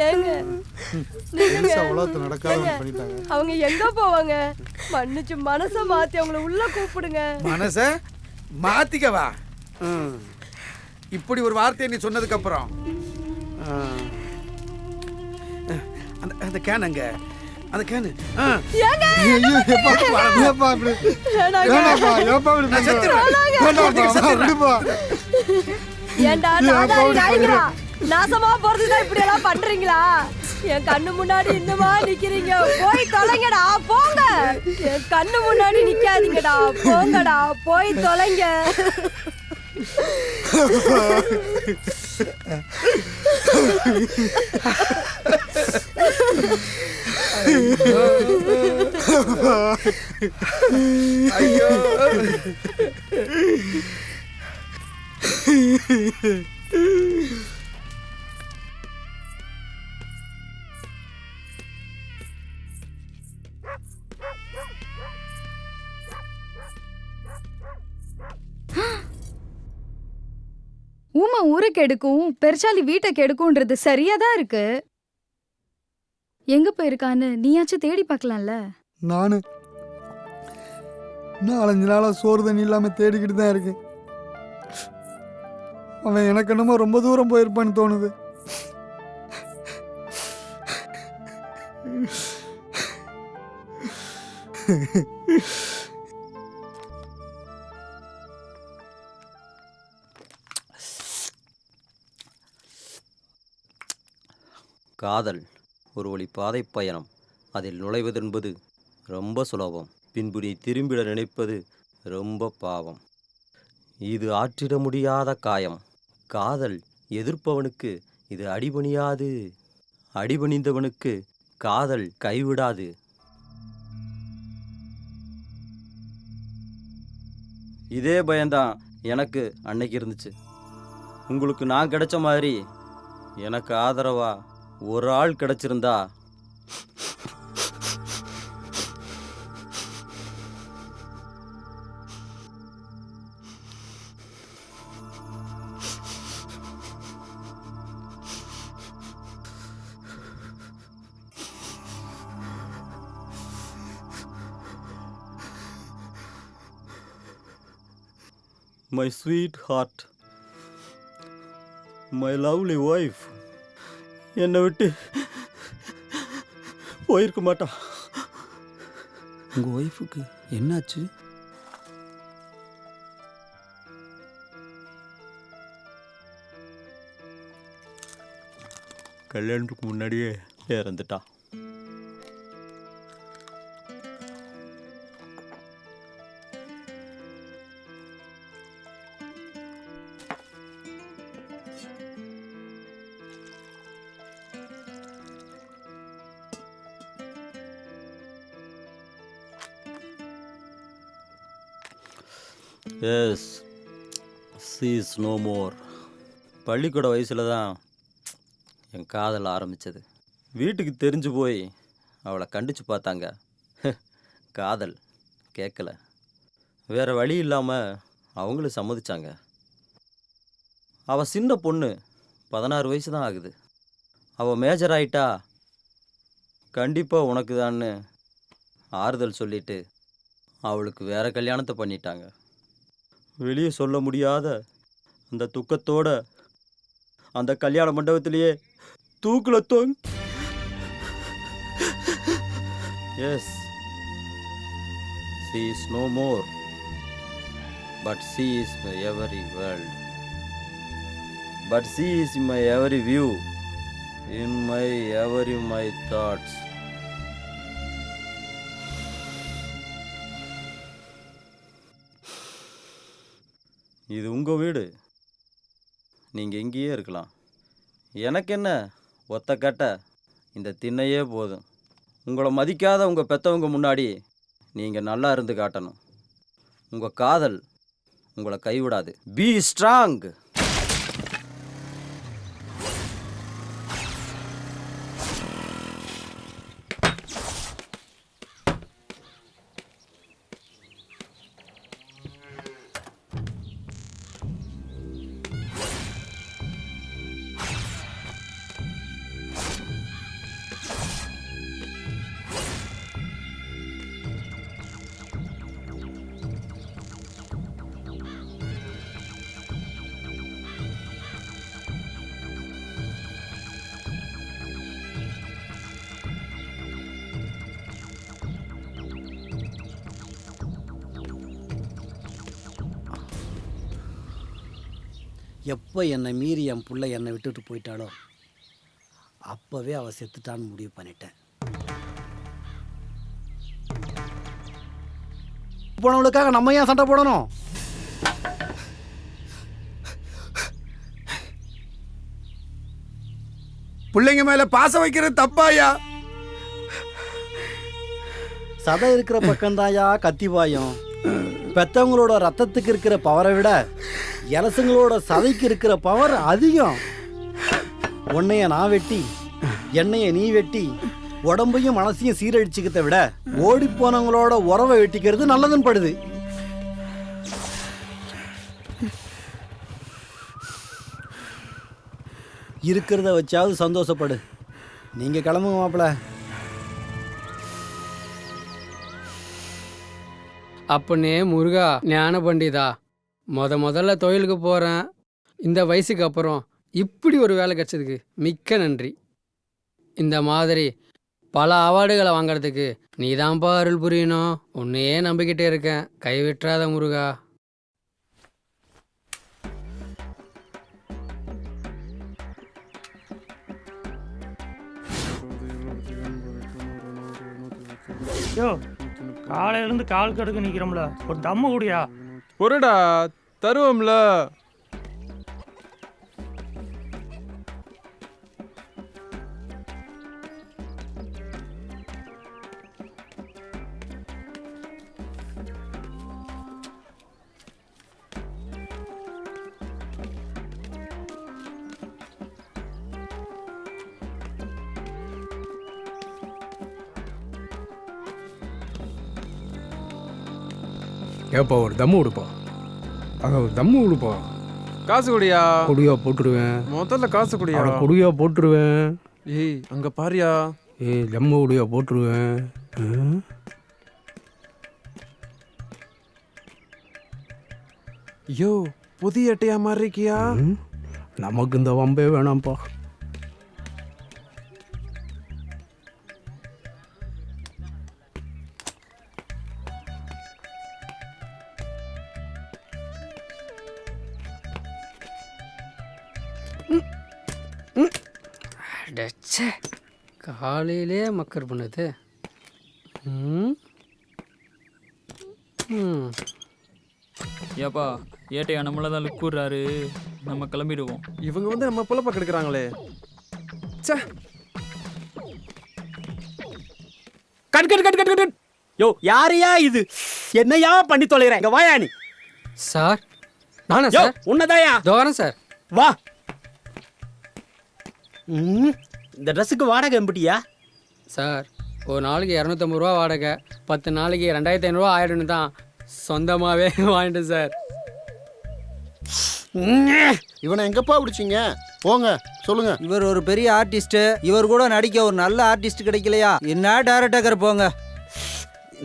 ஏங்க உலகத்தை நடக்காத பண்ணிட்டாங்க. அவங்க எங்க போவாங்க? மன்னிச்சு மனச மாத்தி அவங்கள உள்ள கூப்பிடுங்க. மனச மாத்திக்கவா? இப்படி ஒரு வார்த்தையை நீ சொன்னதுக்கு அப்புறம் அந்த கேன் அங்க, அந்த கேன் ஏண்டா நாய்களா, நாசமா போறதுதான் இப்படி எல்லாம் பண்றீங்களா? என் கண்ணு முன்னாடி இன்னுமா நிக்கிறீங்க? போய் தொலைங்கடா, போங்க. என் கண்ணு முன்னாடி நிக்காதீங்கடா, போங்கடா, போய் தொலைங்க. ஐயோ ஊமை ஊரை கெடுக்கும், பெருச்சாலி வீட்டை கெடுக்கும்ன்றது சரியாதான் இருக்கு. எங்க போயிருக்கான்னு நீயாச்சும் தேடி பார்க்கலாம்ல. நானு 4-5 நாளாக சோறு தண்ணி இல்லாமல் தேடிக்கிட்டு தான் இருக்கேன். அவன் எனக்கு என்னமோ ரொம்ப தூரம் போயிருப்பான்னு தோணுது. காதல் ஒரு வழி பாதை பயணம். அதில் நுழைவதென்பது ரொம்ப சுலபம். பின்பு நீ திரும்பிட நினைப்பது ரொம்ப பாவம். இது ஆற்றிட முடியாத காயம். காதல் எதிர்ப்பவனுக்கு இது அடிபணியாது. அடிபணிந்தவனுக்கு காதல் கைவிடாது. இதே பயம்தான் எனக்கு அன்னைக்கு இருந்துச்சு. உங்களுக்கு நான் கிடைச்ச மாதிரி எனக்கு ஆதரவா ஒரு ஆள் கிடைச்சிருந்தா My sweetheart, my lovely wife என்னை விட்டு போயிருக்க மாட்டா. உங்கள் ஒய்ஃபுக்கு என்னாச்சு? கல்யாணத்துக்கு முன்னாடியே இறந்துட்டா. Yes, she is no more. பள்ளிக்கூட வயசில் தான் என் காதல் ஆரம்பித்தது. வீட்டுக்கு தெரிஞ்சு போய் அவளை கண்டித்து பார்த்தாங்க. காதல் கேட்கல. வேறு வழி இல்லாமல் அவங்களும் சம்மதிச்சாங்க. அவள் சின்ன பொண்ணு, 16 வயசு தான் ஆகுது. அவள் மேஜர் ஆயிட்டா கண்டிப்பாக உனக்கு தான்னு ஆறுதல் சொல்லிட்டு அவளுக்கு வேற கல்யாணத்தை பண்ணிட்டாங்க. வெளியே சொல்ல முடியாத அந்த துக்கத்தோட அந்த கல்யாண மண்டபத்திலேயே தூக்குல தொங். Yes, she is no more, but she is my every world. But she is my every view, in my every my thoughts. இது உங்கள் வீடு. நீங்கள் எங்கேயே இருக்கலாம். எனக்கு என்ன, ஒத்த கட்ட இந்த திண்ணையே போதும். உங்களை மதிக்காத உங்கள் பெற்றவங்க முன்னாடி நீங்கள் நல்லா இருந்து காட்டணும். உங்கள் காதல் உங்களை கைவிடாது. Be strong. எப்போ என்னை மீறி என் புள்ள என்னை விட்டுட்டு போயிட்டாலோ அப்போவே அவள் செத்துட்டான்னு முடிவு பண்ணிட்டேன். போனவளுக்காக நம்ம ஏன் சண்டை போடணும்? பிள்ளைங்க மேல பாசம் வைக்கிறது தப்பாயா? சதை இருக்கிற பக்கம்தாயா கத்தி பாயும். பெத்தவங்களோட ரத்தத்துக்கு இருக்கிற பவரை விட இலசுங்களோட சதைக்கு இருக்கிற பவர் அதிகம். உன்னைய நான் வெட்டி என்னைய நீ வெட்டி உடம்பையும் மனசையும் சீரழிச்சுக்கிறத விட ஓடி போனவங்களோட உறவை வெட்டிக்கிறது நல்லதுன்னு படுது. இருக்கிறத வச்சாவது சந்தோஷப்படு. நீங்க கிளம்புங்க மாப்பிள்ள. அப்பனே முருகா ஞான பண்டிதா, முதல்ல தொழிலுக்கு போகிறேன். இந்த வயசுக்கு அப்புறம் இப்படி ஒரு வேலை கிடைச்சதுக்கு மிக்க நன்றி. இந்த மாதிரி பல அவார்டுகளை வாங்கிறதுக்கு நீதான்ப்பா அருள் புரியணும். உன்னையே நம்பிக்கிட்டே இருக்கேன், கைவிட்டுறாத முருகா. யோ, காலையிலேருந்து கால் கடுக்க நிற்கிறோம்ல, ஒரு தம்மு கூடியா? பொருடா தருவோம்ல. ஏப்பா ஒரு தம்மு கொடுப்பா. ஒரு தம்மு கொடுப்பா. காசு குடியா. குடியா போட்டுருவேன். முதல்ல காசு குடியா. குடியா போட்டுருவேன். ஏய் அங்க பாரியா. ஏய் தம்மு குடியா போட்டுருவேன். யோ புதிய அட்டையா மாதிரி இருக்கியா? நமக்கு இந்த வம்பே வேணாம்ப்பா. காலையிலே மக்கர் பண்ணுது. ஏப்பா ஏட்டையா நம்மள தான் லுக்குறாரு, நம்ம கிளம்பிடுவோம். இவங்க வந்து நம்ம பொழப்ப கெடுக்கிறாங்களே. ச்சே. Cut cut cut cut cut. யோ யாரையா இது? என்னையா பண்ணி தொலைறேன்? இங்க வாயா நீ. சார் நானா யோ சார்? உன்னதாயா? தோரன் சார். வா. இந்த ட்ரெஸ்ஸுக்கு வாடகை எம்பிட்டியா? சார் ஒரு நாளைக்கு 250 ரூபா வாடகை, 10 நாளைக்கு 2500 ஆயிடும்னு தான் சொந்தமாகவே வாங்கிட்டேன் சார். இவனை எங்கப்பா பிடிச்சிங்க? போங்க சொல்லுங்க. இவர் ஒரு பெரிய ஆர்டிஸ்ட், இவர் கூட நடிக்க ஒரு நல்ல ஆர்டிஸ்ட் கிடைக்கலையா? என்ன டேரக்டர் போங்க.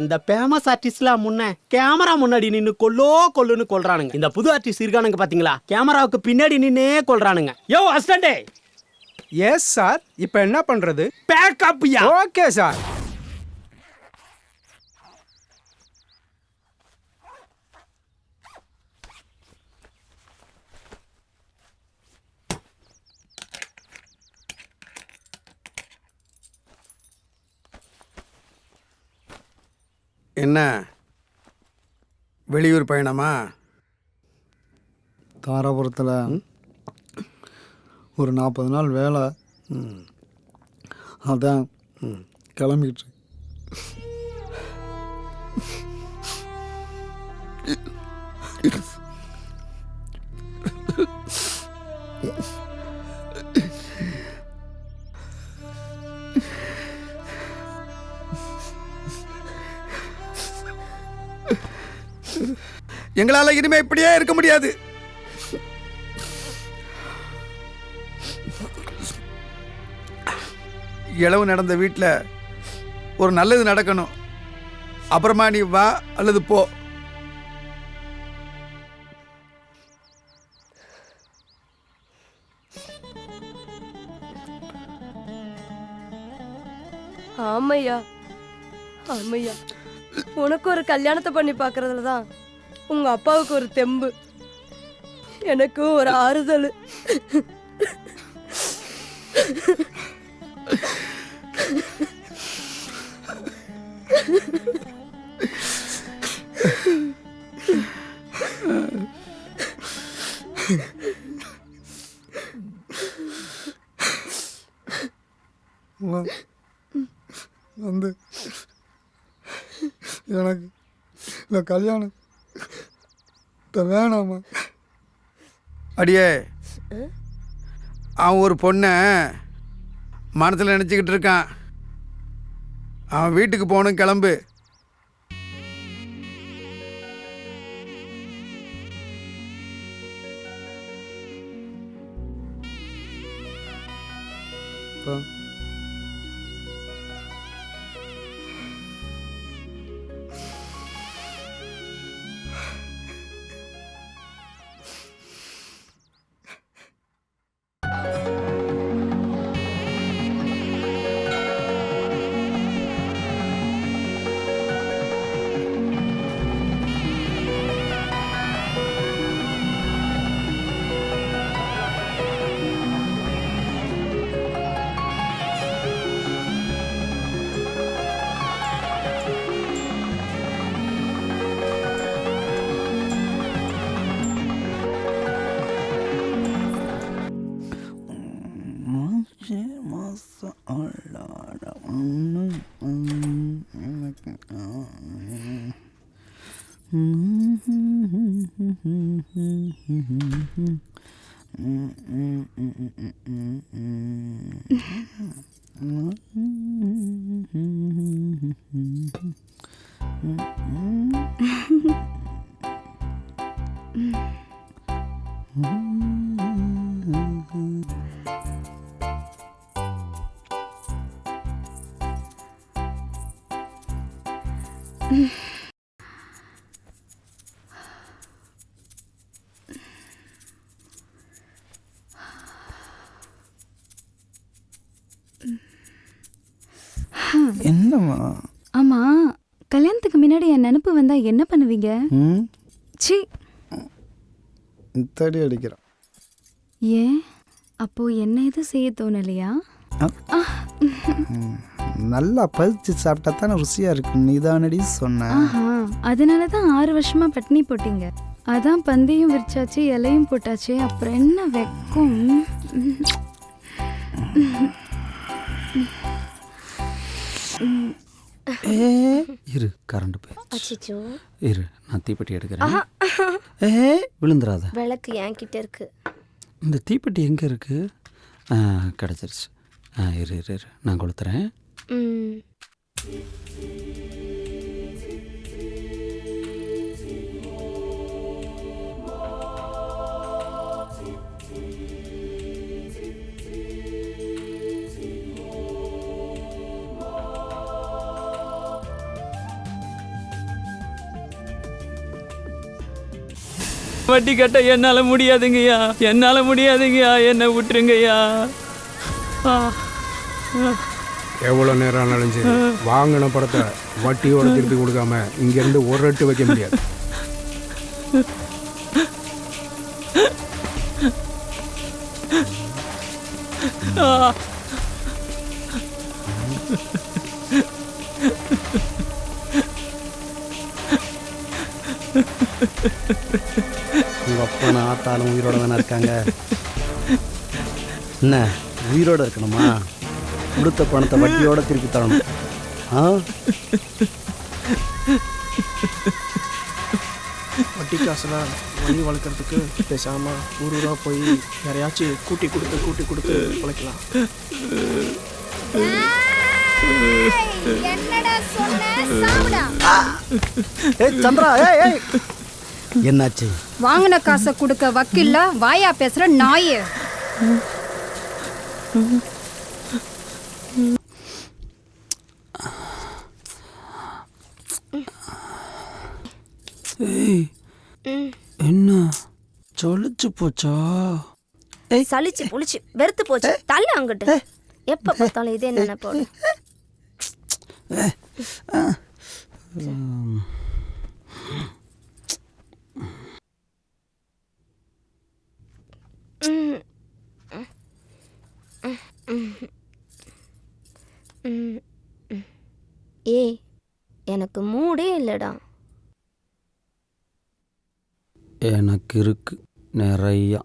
இந்த ஃபேமஸ் ஆர்டிஸ்ட்லாம் முன்ன கேமரா முன்னாடி நின்று கொல்லுன்னு கொல்றானுங்க. இந்த புது ஆர்டிஸ்ட் இருக்கானுங்க பாத்தீங்களா, கேமராவுக்கு பின்னாடி நின்னே கொல்றானுங்க. யோ அசிஸ்டன்ட். Yes sir. இப்போ என்ன பண்ணுறது? பேக்கப்யா. Okay sir. என்ன வெளியூர் பயணமா? தாராபுரத்தில் ஒரு 40 நாள் வேலை. அதான் கிளம்பிட்டு. எங்களால இனிமே இப்படியே இருக்க முடியாது. இளவு நடந்த வீட்டில் ஒரு நல்லது நடக்கணும். அப்புறமா நீ வா அல்லது போ. ஆமையா ஆமையா, உனக்கு ஒரு கல்யாணத்தை பண்ணி பார்க்கறதுல தான் உங்க அப்பாவுக்கு ஒரு தெம்பு, எனக்கு ஒரு ஆறுதல். வந்து எனக்கு இந்த கல்யாணம் வேணாமா? அடியே, அவன் ஒரு பொண்ணை மனசில் நினச்சிக்கிட்டு இருக்கான். அவன் வீட்டுக்கு போகணும், கிளம்பு. என்னம்மா? ஆமா, கல்யாணத்துக்கு முன்னாடி என் நினப்பு வந்தா என்ன பண்ணுவீங்க? சி, தடி அடிக்கிறான். ஏன் அப்போ என்ன எதுவும் செய்ய தோணலையா? நல்லா பறிச்சு சாப்பிட்டா தானே ருசியா இருக்கு. நீதானடி சொன்ன. ஆஹா, அதனால தான் 6 வருஷமா பட்னி போட்டீங்க. அதான் பந்தியும் விரிச்சாச்சு, இலையும் போட்டாச்சு, அப்புறம் என்ன வெக்கம்? இரு, கரண்ட் போய். அச்சோ, இரு, நான் தீப்பெட்டி எடுக்கிறேன். விழுந்துடாத. விளக்கு என்கிட்ட இருக்கு. இந்த தீப்பெட்டி எங்கே இருக்கு? கிடச்சிருச்சு. இரு இரு இரு, நான் கொளுத்துறேன். வட்டி கட்ட என்னால முடியாதுங்கய்யா, என்னால முடியாதுங்கய்யா, என்னை விட்டுருங்கய்யா. எவ்வளோ நேரம் ஆனாலும் சரி வாங்கின படத்தை வட்டியோட திருப்பி கொடுக்காம இங்கேருந்து ஒரு ரெட்டு வைக்க முடியாது. உங்கள் அப்பா நான் ஆத்தாலும் உயிரோட தானே இருக்காங்க. என்ன உயிரோட இருக்கணுமா? கொடுத்த பணத்தை வட்டியோட திருப்பி தரணும். வட்டி காசுலாம் வழி வளர்க்குறதுக்கு பேசாமல் ஊரூராக போய் யாரையாச்சும் கூட்டி கொடுத்து உழைக்கலாம். சந்திரா, என்னாச்சு? வாங்கின காசை கொடுக்க வக்கீல்ல வாயா பேசுற நாயே. என்ன சொல்லிச்சு போச்சா? சலிச்சு புளிச்சு வெறுத்து போச்சு. தள்ள அங்கிட்டு. எப்ப பார்த்தாலும் இதே நினைப்போடு. ஏய், எனக்கு மூடே இல்லடா. எனக்கு இருக்கு நிறையா.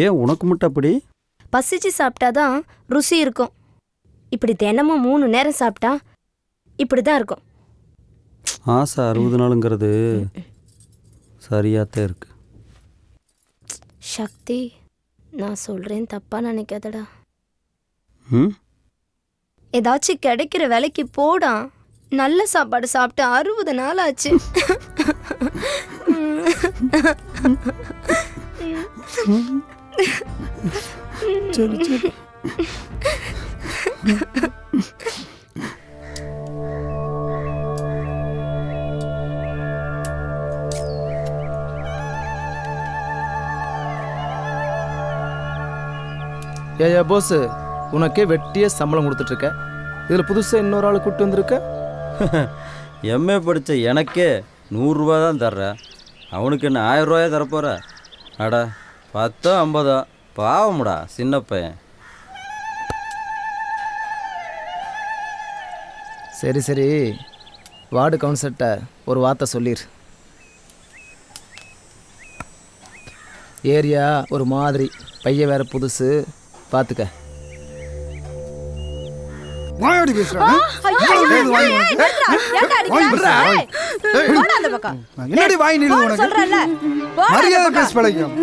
ஏன் உனக்கு மட்டும் அப்படி? பசிச்சு சாப்பிட்டாதான் ருசி இருக்கும். இப்படி தினமும் 3 நேரம் சாப்பிட்டா இப்படிதான் இருக்கும். ஆசை 60 நாளுங்கிறது சரியாத்தான் இருக்கு. சக்தி, நான் சொல்றேன் தப்பா நினைக்காதடா. ஏதாச்சும் கிடைக்கிற வேலைக்கு போடா. நல்ல சாப்பாடு சாப்பிட்டு 60 நாள் ஆச்சு. சரி சரி. ஏயா போஸ், உனக்கே வெட்டியே சம்பளம் கொடுத்துட்ருக்க. இதில் புதுசாக இன்னொரு ஆள் கூப்பிட்டு வந்திருக்க. எம்ஏ படித்த எனக்கே 100 ரூபா தான் தர்றேன். அவனுக்கு என்ன 1000 ரூபாயா தரப்போகிற? அடா 10 50 பாவமுடா சின்ன பையன். சரி சரி, வார்டு கவுன்சிலர்கிட்ட ஒரு வார்த்தை சொல்லிடு. ஏரியா ஒரு மாதிரி, பையன் வேற புதுசு, பார்த்துக்க. வாயாடி பேசுறா. என்னடி வாய் நீளு உனக்கு? சொல்றல மரியாதை பேச பழகிக்கும்.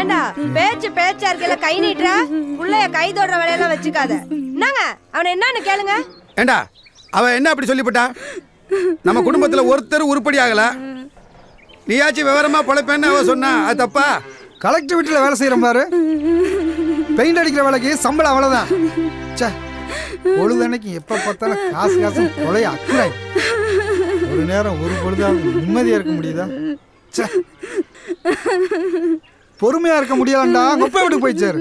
ஏண்டா பேச்சா இருக்கல, கை நீட்ற புள்ளைய கை தொடுற வேலையெல்லாம் வச்சுக்காத. என்னங்க அவனை என்னன்னு கேளுங்க. ஏண்டா அவ என்ன அப்படி சொல்லிவிட்டா? நம்ம குடும்பத்துல ஒருத்தர் உருப்படி ஆகல, நீயாச்சும் விவரமா பொழைப்பேன்னு அவ சொன்னா, அது தப்பா? கலெக்டர் வீட்டில் வேலை செய்கிறோம் பாரு, பெயிண்ட் அடிக்கிற வேலைக்கு சம்பளம் அவ்வளோதான். சே, பொழுதன்னைக்கு எப்போ பார்த்தாலும் காசு காசு கொலைய அக்குறாய். ஒரு நேரம் ஒரு பொழுதாவது நிம்மதியாக இருக்க முடியுதா? சே, பொறுமையாக இருக்க முடியாதுண்டா. கொப்பை வீட்டுக்கு போய் சேரு.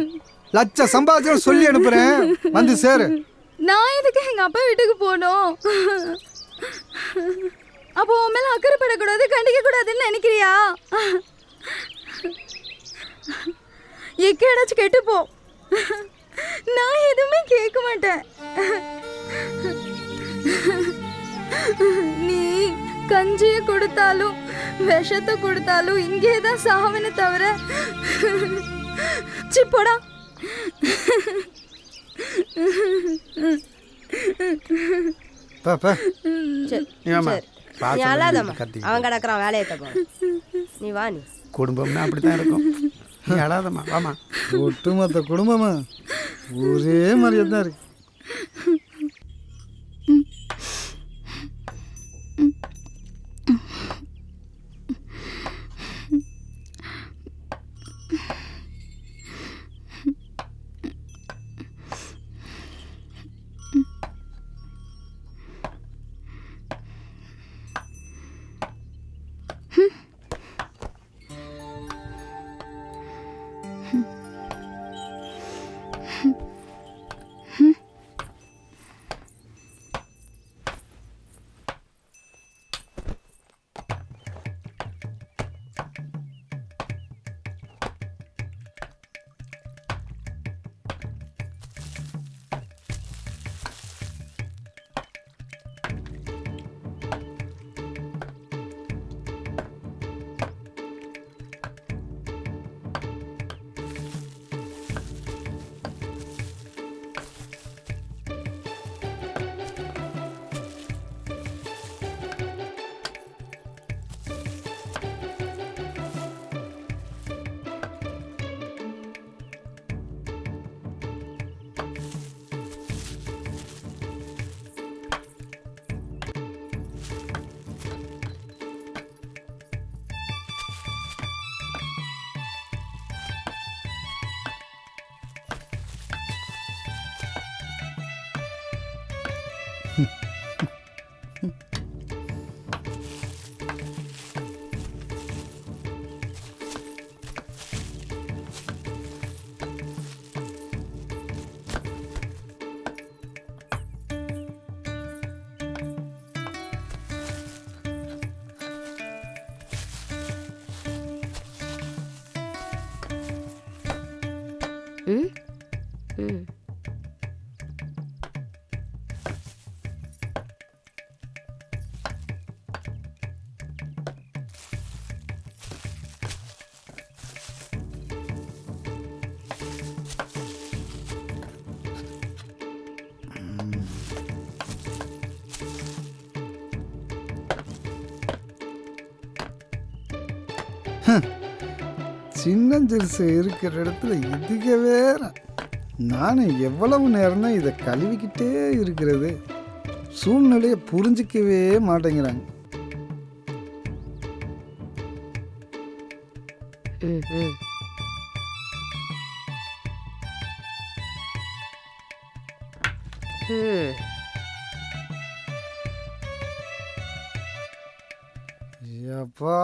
லட்சம் சம்பாதிச்சு சொல்லி அனுப்புகிறேன், வந்து சேரு. நான் எதுக்கு எங்க அப்பா வீட்டுக்கு போனோம்? அப்போ உன் மேல அக்கறைப்படக்கூடாது, கண்டிக்க கூடாதுன்னு நினைக்கிறியா? எக்கேடாச்சும் கெட்டு போ, நான் எதுவுமே கேட்க மாட்டேன். நீ கஞ்சிய கொடுத்தாலும் விஷத்தை கொடுத்தாலும் இங்கே தான் சாவனை தவிர சிப்போடா. அவன் கிடக்குறான் வேலையை தப்பா. நீ வா, நீ குடும்பம்னா அப்படித்தான் இருக்கும். நீ அழாதம்மா, வாமா. ஒட்டுமொத்த குடும்பமா ஒரே மாதிரியே தான் இருக்கு. சின்னஞ்சிறுசு இருக்கிற இடத்துல இதுக்கு வேற நானும் எவ்வளவு நேரம் தான் இதை கழுவிக்கிட்டே இருக்கிறது. சூழ்நிலையை புரிஞ்சிக்கவே மாட்டேங்கிறாங்க. அப்பா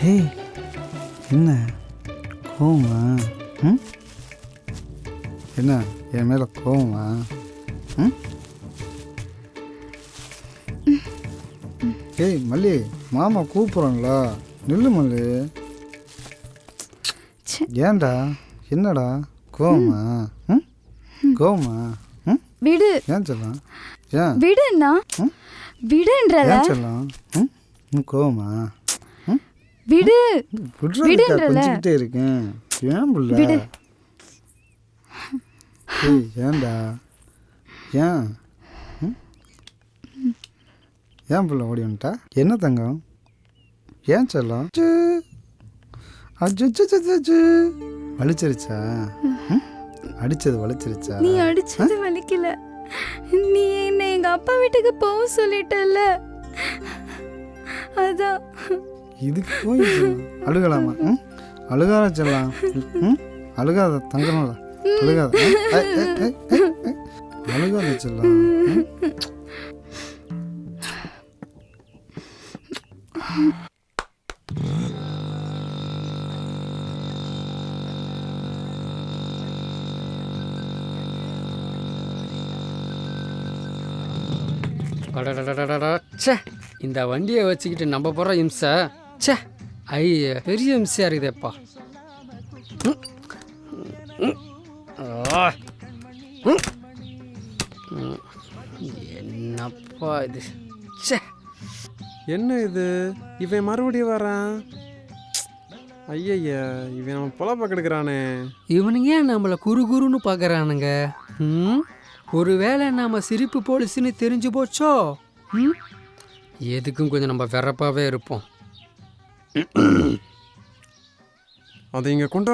ஏய் என்ன கோவமா? ம் என்ன என் மேலே கோவமா? ம் ஏய் மல்லி, மாமா கூப்பிட்றாங்களா? நில்லு மல்லி. ஏன்டா என்னடா கோவமா? ம் கோவமா? ம் விடு. ஏன் சொல்லலாம்? ஏன் விடுண்ணா. விடுன்றல. ஏன் சொல்லலாம்? ம் கோவமா? விடு. விடுறதுக்கா கொஞ்சிக்கிட்டே இருக்கேன். ஏன் புள்ள? விடு. ஏய் ஏன்டா? ஏன் ஏன் புள்ள ஓடி வந்துட்டா? என்ன தங்கம்? ஏன் செல்லம்? அஜு வலிச்சிருச்சா? அடிச்சது வலிச்சிருச்சா? நீ அடிச்சது வலிக்கல. நீ என்ன எங்க அப்பா வீட்டுக்கு போக சொல்லிட்டல. அதான். இதுக்கு போய் அழுகலாமா? அழுகாத செல்லாம். அழுகாத தங்கம்ல. அழுகாத. அழுகாத செல்லாம். ச்சே, இந்த வண்டியை வச்சுக்கிட்டு நம்ம போகிற இம்சை ச்சே ஐய பெரிய இம்சையாக இருக்குதேப்பா. என்னப்பா இது? ச்சே, என்ன இது? இவன் மறுபடியும் வரான். ஐயய்யா, இவன் நம்ம பொழப்ப கெடுக்கிறானே. இவனுங்க ஏன் நம்மளை குறுகுறுன்னு பார்க்குறானுங்க? ஒருவேளை நாம் சிரிப்பு போலீஸ்ன்னு தெரிஞ்சு போச்சோ? எதுக்கும் கொஞ்சம் நம்ம வெறப்பாகவே இருப்போம். அதை இங்கே கொண்டா.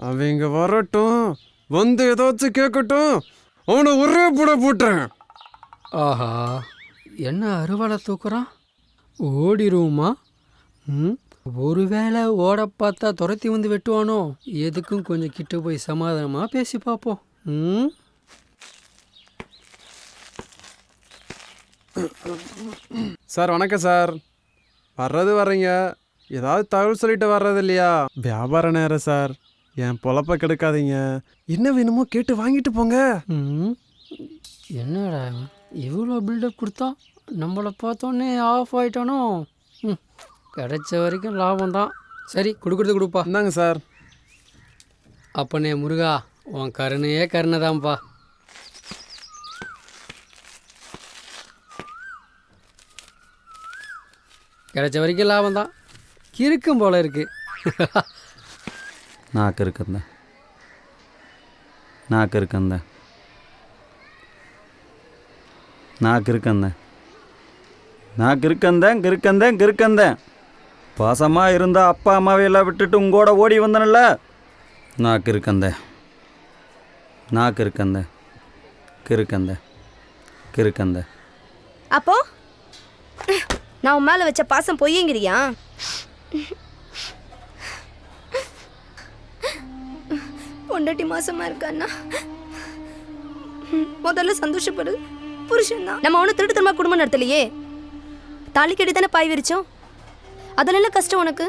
அவங்க வரட்டும், வந்து ஏதாச்சும் கேட்கட்டும், அவனை ஒரே போட போட்டேன். ஆஹா, என்ன அருவாளை தூக்குறான்? ஓடிருவோமா? ஒருவேளை ஓட பார்த்தா துரத்தி வந்து வெட்டுவானோ? எதுக்கும் கொஞ்சம் கிட்ட போய் சமாதானமாக பேசி பார்ப்போம். சார் வணக்கம் சார். வர்றது வர்றீங்க, ஏதாவது தகவல் சொல்லிட்டு வர்றது இல்லையா? வியாபார நேரம் சார், என் பொழப்ப கெடுக்காதீங்க. என்ன வேணுமோ கேட்டு வாங்கிட்டு போங்க. என்னடா இவ்வளோ பில்டப் கொடுத்தா நம்மளை பார்த்தோன்னே ஆஃப் ஆகிட்டானோ? கிடைச்ச வரைக்கும் லாபம் தான். சரி, கொடுக்குறது கொடுப்பா. இந்தாங்க சார். அப்பனே முருகா, உன் கருணையே கருணை தான்ப்பா. கிடைச்ச வரைக்கும் லாபம் தான். கிறுக்கும் போல இருக்கு. நாக்கு இருக்கந்த நாக்கு இருக்கந்த நாக்கு இருக்கந்த நாக்கு இருக்கந்தேன் கிறுக்கந்தேன் கிறுக்கந்தேன். பாசமாக இருந்தால் அப்பா அம்மாவையெல்லாம் விட்டுட்டு உங்கூட ஓடி வந்தனல்ல. நாக்கு இருக்கந்தேன் நாக்கு இருக்கந்தேன் கிறுக்கந்தேன் கிறுக்கந்தேன். அப்போ நான் உன் மேலே வச்ச பாசம் பொய்யங்கிறியா? பொண்டாட்டி மாசமா இருக்கான்னா முதல்ல சந்தோஷப்படு. புருஷன் தான். நம்ம ஒன்றும் திருட்டுத்தனமா குடும்பம் நடத்தலையே. தாலி கட்டி தானே பாய் விரிச்சோம். அதில் என்ன கஷ்டம் உனக்கு?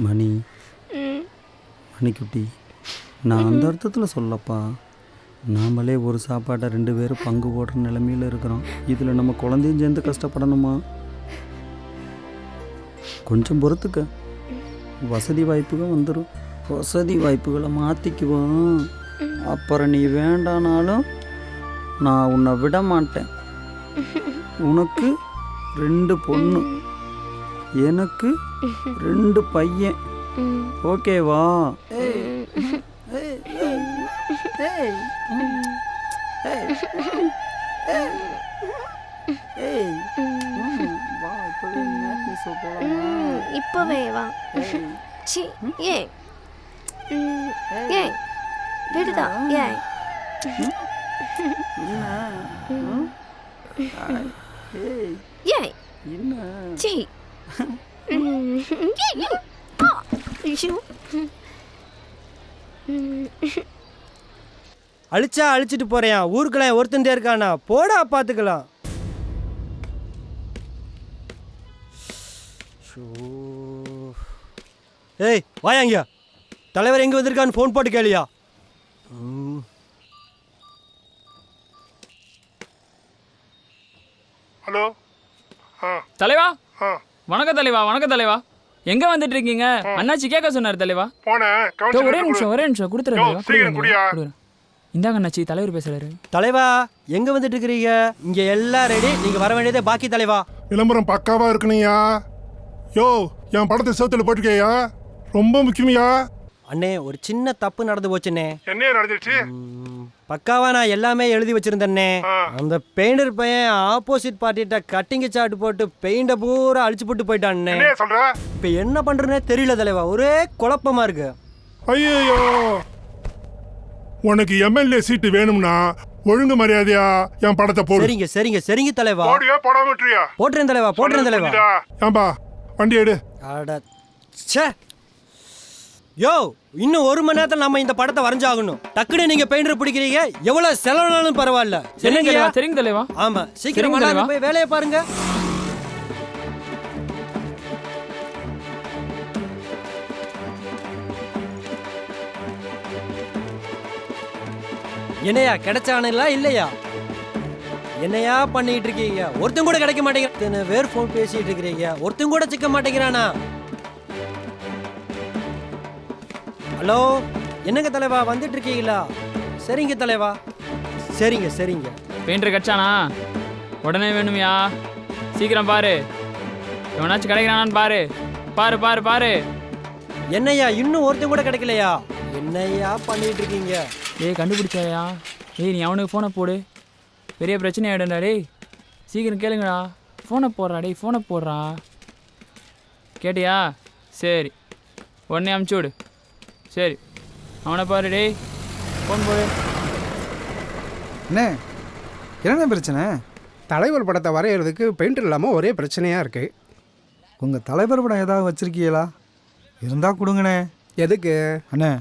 மணி மணிக்குட்டி, நான் அந்த அர்த்தத்தில் சொல்லப்பா. நாமளே ஒரு சாப்பாட்டை 2 பேரும் பங்கு போடுற நிலைமையில் இருக்கிறோம். இதில் நம்ம குழந்தையும் சேர்ந்து கஷ்டப்படணுமா? கொஞ்சம் பொறுத்துக்க, வசதி வாய்ப்புகள் வந்துடும். வசதி வாய்ப்புகளை மாற்றிக்குவோம். அப்புறம் நீ வேண்டானாலும் நான் உன்னை விட மாட்டேன். உனக்கு 2 பொண்ணு, எனக்கு 2 பையன். ஓகேவா? இப்பவே வா. சி ஏன் ஏன் விடுதா? ஏன் ஏய் என்ன சீ ஐயோ அழிச்சா அழிச்சிட்டு போறேன். ஊருக்குள்ள ஒருத்தன்டே இருக்கானா? போடா பாத்துக்கலாம். ஏய் வாயாங்க, தலைவர் எங்க வந்திருக்கான்னு ஃபோன் போட்டு கேளியா? ஹலோ தலைவா வணக்கம் தலைவா. வணக்கம் தலைவா. எங்க வந்துட்டு இருக்கீங்க? அண்ணாச்சி கேட்க சொன்னார் தலைவா. ஒரே நிமிஷம் கொடுத்துறேன். இந்தாங்க அண்ணாச்சி, தலைவர் பேசுறாரு. தலைவா எங்க வந்துட்டு இருக்கிறீங்க? இங்க எல்லாம் ரெடி, நீங்க வர வேண்டியதே பாக்கி. தலைவா விளம்பரம் பக்காவா இருக்கணும்யா. யோ என் படத்தை சேத்துல போட்டுக்கேயா, ரொம்ப முக்கியமியா. அண்ணே ஒரு சின்ன தப்பு நடந்து போச்சுண்ணே. என்ன நடந்துச்சு? பக்காவா நான் எல்லாமே எழுதி வச்சிருந்தேன்னே. அந்த பெயிண்டர் பையன் ஆப்போசிட் பார்ட்டிட்ட கட்டிங்க சாட்டு போட்டு பெயிண்ட பூரா அழிச்சு போட்டு போயிட்டான்னே. சொல்ற? இப்ப என்ன பண்றேன்னே தெரியல தலைவா, ஒரே குழப்பமா இருக்கு. ஐயோ, உனக்கு எம்எல்ஏ சீட்டு வேணும்னா ஒழுங்கு மரியாதையா என் படத்தை போடு. சரிங்க சரிங்க சரிங்க தலைவா. போட்டுறேன் தலைவா, போட்டுறேன் தலைவா. ஏம்பா வண்டி எடு. அட ச்சே. யோ இன்னும் 1 மணி நேரத்தில் நம்ம இந்த படத்தை வரைஞ்சாகணும். டக்குனு நீங்க பெயிண்டர் பிடிக்கிறீங்க, எவ்வளவு செலவுனாலும் பரவாயில்ல. சரிங்க தலைவா. ஆமா சீக்கிரம் போய் வேலையை பாருங்க. என்னையா கிடைச்சானுங்களா இல்லையா? என்னையா பண்ணிட்டு இருக்கீங்க? ஒருத்தன் கூட கிடைக்க மாட்டேங்கிற. வேற போன் பேசிட்டு இருக்கிறீங்க, ஒருத்தன் கூட சிக்க மாட்டேங்கிறானா? ஹலோ என்னங்க தலைவா வந்துட்டு இருக்கீங்களா? சரிங்க தலைவா. சரிங்க சரிங்க. பெயிண்டர் கட்சானா? உடனே வேணுமியா, சீக்கிரம் பாரு. எவனாச்சும் கிடைக்கிறானான்னு பாரு. பாரு பாரு பாரு. என்னையா இன்னும் ஒருத்தன் கூட கிடைக்கலையா? என்னையா பண்ணிட்டு இருக்கீங்க? ஏய் கண்டுபிடிச்சாயா? ஏய் நீ அவனுக்கு ஃபோனை போடு, பெரிய பிரச்சனை ஆகிடும்டா. டேய் சீக்கிரம் கேளுங்கடா. ஃபோனை போடுறா. டேய் ஃபோனை போடுறா. கேட்டியா? சரி உடனே அமுச்சு விடு. சரி அவனை பாரு. டேய் ஃபோன் போடு. என்ன பிரச்சனை? தலைவர் படத்தை வரைகிறதுக்கு பெயிண்டர் இல்லாமல் ஒரே பிரச்சனையாக இருக்குது. உங்கள் தலைவர் படம் ஏதாவது வச்சுருக்கீங்களா? இருந்தால் கொடுங்கண்ணே. எதுக்கு அண்ணே?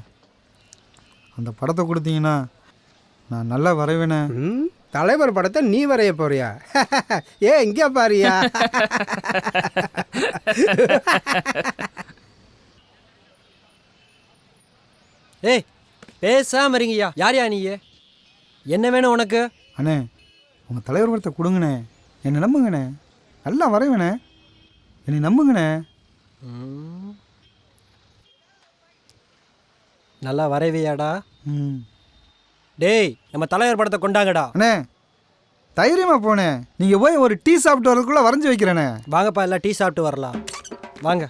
அந்த படத்தை கொடுத்தீங்கன்னா நான் நல்லா வரைவேனே. தலைவர் படத்தை நீ வரைய போறியா? இங்கே பாரியா. ஏய் பேசாம இருங்கய்யா. யாரையா நீ? என்ன வேணும் உனக்கு? அண்ணே உங்கள் தலைவர் படத்தை கொடுங்கண்ணே. என்னை நம்புங்கண்ணே, நல்லா வரைவேனே. என்னை நம்புங்கண்ணே. நல்லா வரைவியாடா? டேய் நம்ம தலைவர் படத்தை கொண்டாங்கடா. அண்ணே தைரியமாக போனேன். நீங்கள் போய் ஒரு டீ சாப்பிட்டு வரதுக்குள்ளே வரைஞ்சி வைக்கிறேண்ணே. வாங்கப்பா எல்லாம் டீ சாப்பிட்டு வரலாம். வாங்க.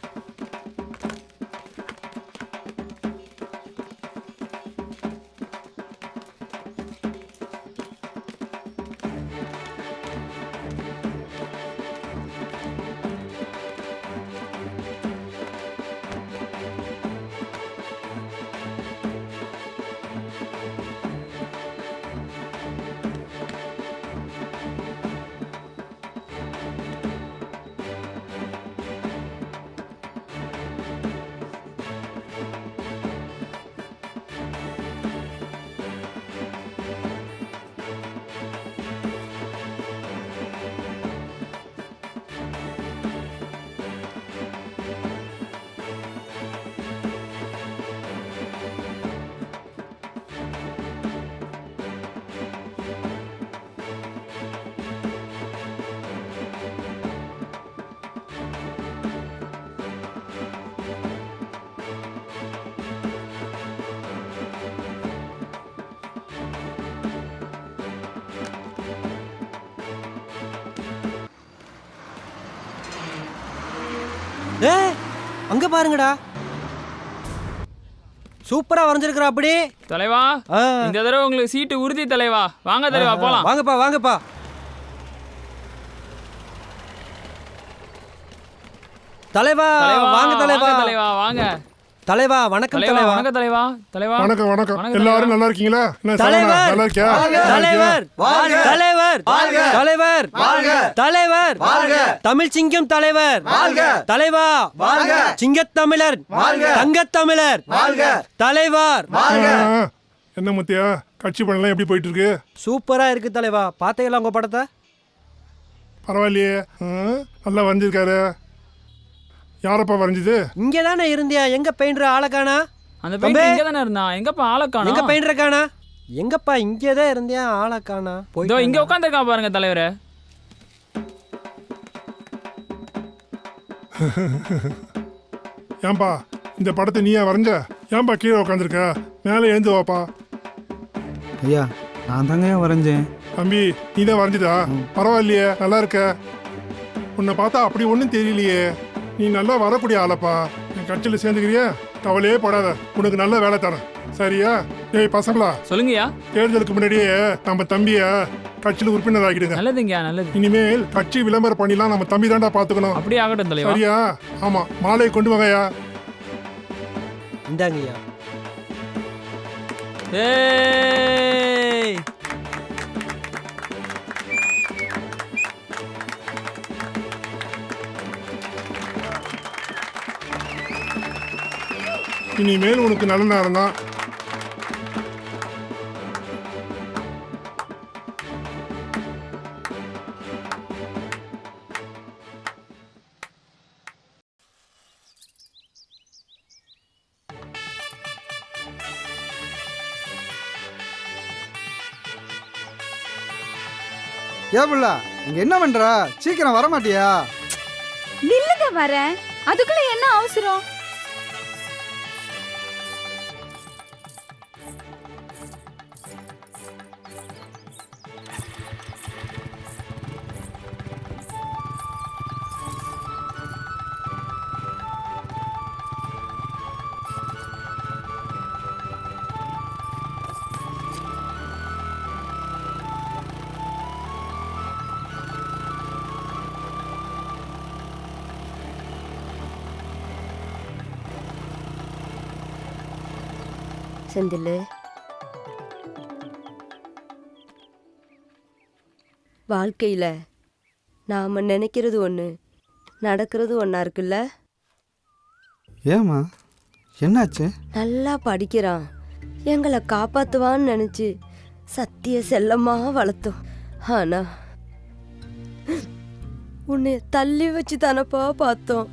ஏய் அங்க பாருங்கடா, சூப்பரா வரைஞ்சிருக்கிறா. அப்படி தலைவா இந்த தடவை உங்களுக்கு சீட்டு உறுதி தலைவா. வாங்க தலைவா போலாம். வாங்கப்பா வாங்கப்பா. தலைவா வாங்க தலைவா. தலைவா வாங்க. தலைவா வணக்கம் தலைவா. வணக்கம் தலைவா. தலைவா வணக்கம் வணக்கம். எல்லாரும் நல்லா இருக்கீங்களா? தலைவர் நல்லா இருக்கியா? தலைவர் தலைவர் தலைவர் வாழ்க! தலைவர் வாழ்க! தலைவர் வாழ்க! தமிழ் சிங்கம் தலைவர் வாழ்க! தலைவா வாழ்க! சிங்கத்தமிழர் வாழ்க! தங்கத்தமிழர் வாழ்க! தலைவர் என்ன முத்தியா கட்சி பண்ணலாம் எப்படி போயிட்டு இருக்கு? சூப்பரா இருக்கு தலைவா. பாத்தீங்களா உங்க படத்தை? பரவாயில்லையே, நல்லா வரைஞ்சிருக்காரு. யாரப்பா வரைஞ்சது? இங்க தானே இருந்தியா? எங்க பெயிண்டர் ஆளை காணா? அந்த பெயிண்டர் இங்க தானே இருந்தான். எங்கப்பா ஆளை காணோம்? எங்க பெயிண்டர் காணா? எங்கப்பா இங்கே தான் இருந்தியா? ஆளை காணா? இதோ இங்க உட்காந்துருக்கான் பாருங்க தலைவரே. ஏன்பா இந்த படத்தை நீயா வரைஞ்ச? ஏன்பா கீழே உட்காந்துருக்க? மேலே எழுந்து வாப்பா. ஐயா நான் தாங்க வரைஞ்சேன். தம்பி நீ தான் வரைஞ்சதா? பரவாயில்லையே, நல்லா இருக்க. உன்னை பார்த்தா அப்படி ஒன்றும் தெரியலையே. நீ நல்லா வரக்கூடிய ஆளப்பா. என் கட்சியில் சேர்ந்துக்கிறியா? கவலையே படாத, உனக்கு நல்ல வேலை தரேன். சரியா? ஏய் பசங்களா, சொல்லுங்கய்யா. தேர்தலுக்கு முன்னாடியே நம்ம தம்பிய கட்சியில் உறுப்பினர் ஆகிடுங்க. நல்லதுங்கய்யா, நல்லது. இனிமேல் கட்சி விளம்பரம் பண்ணிலாம் நம்ம தம்பி தாண்டா பாத்துக்கணும். அப்படியே ஆகட்டும் தலைவா. சரியா? ஆமா, மாலை கொண்டு வாங்கயா. இந்தாங்கய்யா. ஏய் இனிமேல் உனக்கு நல்ல நேரம் தான். ஏப்புல இங்க என்ன பண்ற? சீக்கிரம் வர மாட்டியா? நில்லுங்க வரேன். அதுக்குள்ள என்ன அவசரம்? செந்தில், வாழ்க்கையில் நாம் நினைக்கிறது ஒன்று, நடக்கிறது ஒன்றா இருக்குல்ல? ஏமா என்னாச்சு? நல்லா படிக்கிறான், எங்களை காப்பாற்றுவான்னு நினச்சி சத்திய செல்லமாக வளர்த்தோம். ஆனால் உன்னை தள்ளி வச்சு தானப்பா பார்த்தோம்.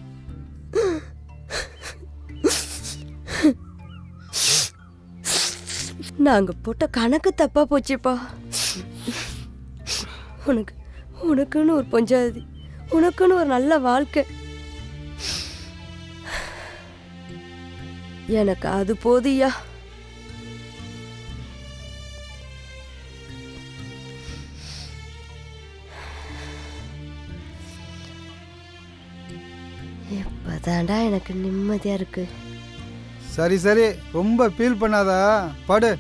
நாங்கள் போட்ட கணக்கு தப்பா போச்சுப்பா. உனக்குன்னு ஒரு பஞ்சாதி, உனக்குன்னு ஒரு நல்ல வாழ்க்கை. எனக்கு அது போதியா. இப்பதான்டா எனக்கு நிம்மதியா இருக்கு. சரி சரி, ரொம்ப ஃபீல் பண்ணாதா, படு.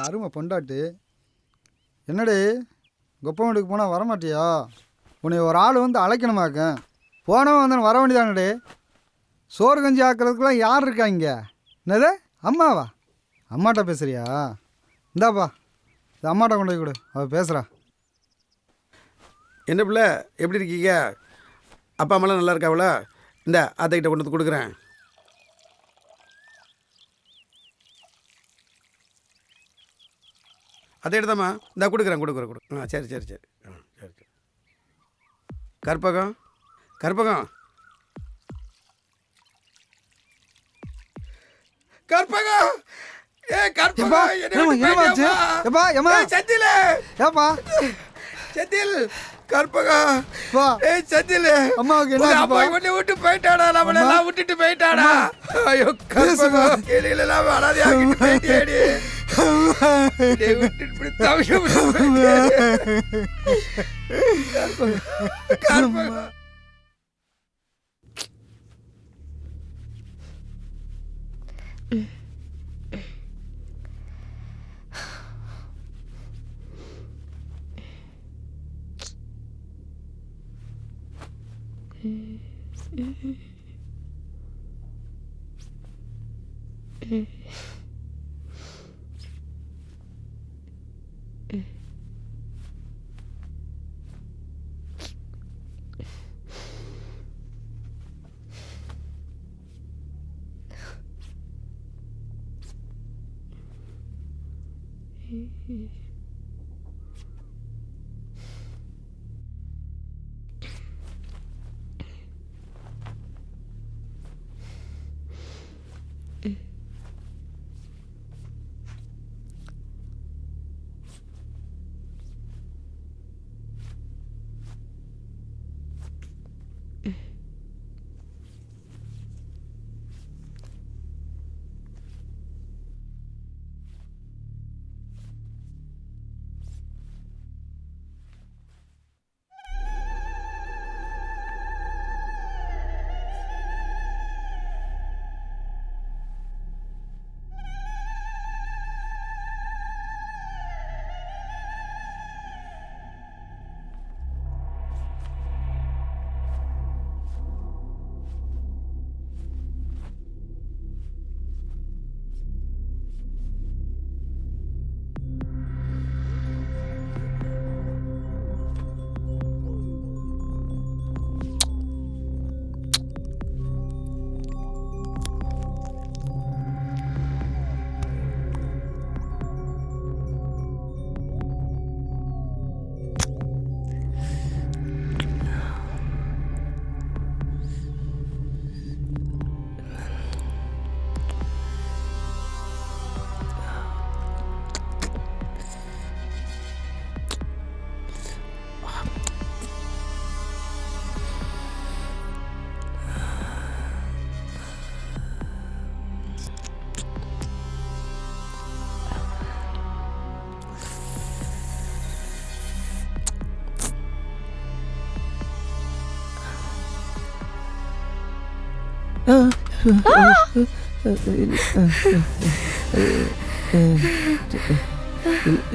அருமை பொண்டாட்டு என்னடி கொப்ப வீட்டுக்கு போனால் வரமாட்டியா? உன்னை ஒரு ஆள் வந்து அழைக்கணுமாக்க. போனவன் வந்து வர வேண்டியதானடி. சோறு கஞ்சி ஆக்கிறதுக்குலாம் யார் இருக்கா இங்கே? என்னது அம்மாவா? அம்மாட்ட பேசுறியா? இந்தாப்பா, இது அம்மாட்ட கொண்டு போய் கொடு, அவள் பேசுகிறா. என்ன பிள்ளை, எப்படி இருக்கீங்க? அப்பா அம்மாலாம் நல்லா இருக்காவள? இந்த அத்தைக்கிட்ட கொண்டு வந்து கொடுக்குறேன். அதை எடுத்தாம்மா, இந்த கொடுக்குறேன். சரி சரி சரி சரி சரி. கற்பகம் கற்பகம் கற்பகம் செந்தில் கற்பகா செந்தில் அம்மாவுக்கு என்ன விட்டு போயிட்டாடா, நம்மள எல்லாம் விட்டுட்டு போயிட்டாடா. ஐயோ கற்பகா, கீழே எல்லாம் அனாதையாகிட்டு போயிட்டேடி. விட்டு இப்படி தவிக்க கற்பகா.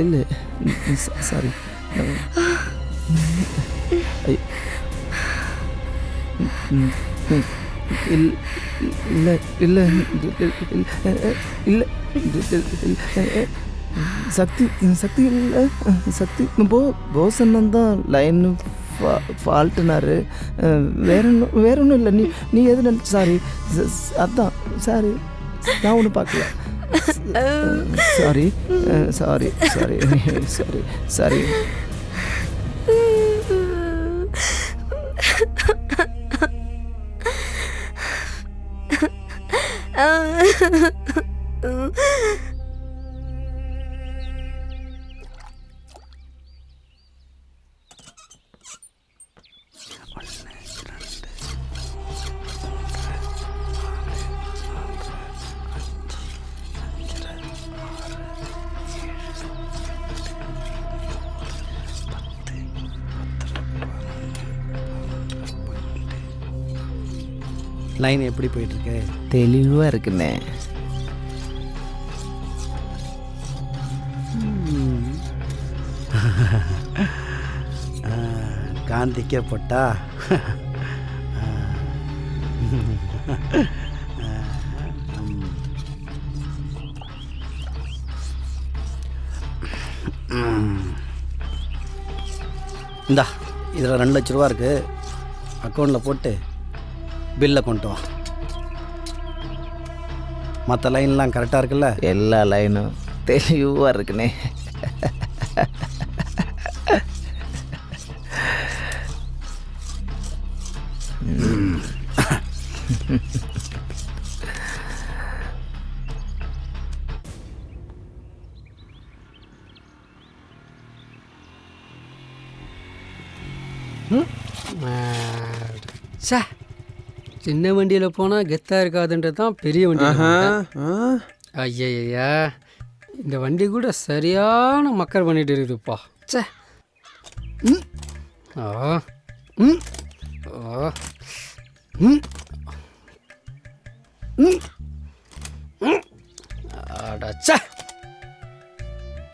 இல்லை சாரி இல்லை இல்லை இல்லை சக்தி சக்தி இல்லை சக்தி போஸ் அண்ணன் தான் லைன் ஃபால்ட்டுனாரு. வேற ஒன்றும் இல்லை. நீ எது சாரி அதான் சாரி நான் ஒன்றும் பார்க்கல. Sorry sorry sorry sorry sorry. Line எப்படி போயிட்டுருக்கு? தெளிவாக இருக்குண்ணே. காந்திக்கே போட்டா இந்தா இதில் 2 லட்ச ரூபா இருக்குது. அக்கௌண்ட்டில் போட்டு பில்லை கொண்டு வா. மற்ற லைன்லாம் கரெக்டாக இருக்குல்ல? எல்லா லைனும் தெளிவாக இருக்குண்ணே. சே, சின்ன வண்டியில் போனால் கெத்தாக இருக்காதுன்றது தான் பெரிய வண்டி. ஐயா, இந்த வண்டி கூட சரியான மக்கள் பண்ணிட்டு இருக்குதுப்பா. சே,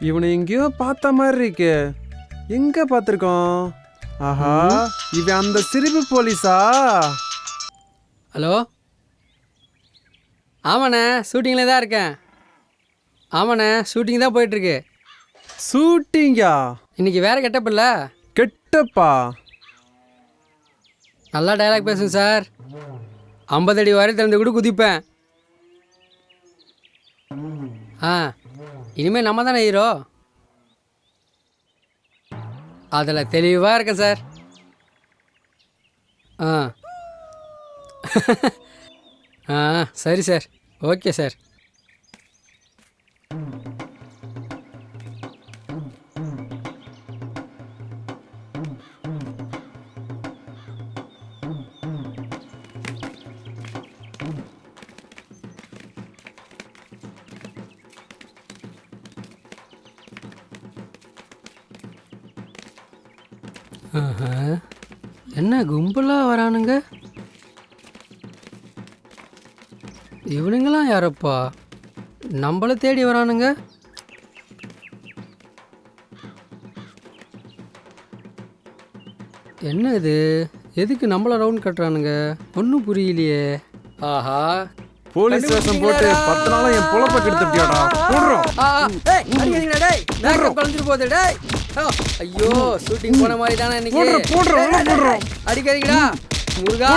இவனை எங்கேயோ பார்த்த மாதிரி இருக்கு. எங்க பார்த்துருக்கோம்? ஆஹா, இவன் அந்த சிரிப்பு போலீஸா? ஹலோ, ஆமாண்ணே ஷூட்டிங்கில் தான் இருக்கேன். ஆமாண்ணே ஷூட்டிங் தான் போயிட்டுருக்கு. ஷூட்டிங்கா? இன்னைக்கு வேற கெட்டப் இல்லை. கெட்டப்பா? நல்லா டைலாக் பேசுங்க சார். 50 அடி வரை திறந்து கூட குதிப்பேன். இனிமேல் நம்ம தானே ஹீரோ. அதில் தெளிவாக இருக்கேன் சார். சரி சார். Okay sir. என்ன கும்பலாக வரானுங்க? இவனுங்களாம் யாரப்பா? நம்மளை தேடி வரானுங்க. என்ன இது? எதுக்கு நம்மள ரவுண்ட் கட்டுறானுங்க? ஒன்றும் புரியலையே. ஆஹா, போலீஸ் ஸ்டேஷன் போட்டு 10 நாளா என் பொழப்ப கெடுத்துட்டியாடா. போடுறோம். கலந்துட்டு போகுது. டேய் ஐயோ, ஷூட்டிங் போன மாதிரி தானே இன்னைக்கு. போடுறோம். அடிக்காதீங்கடா முருகா.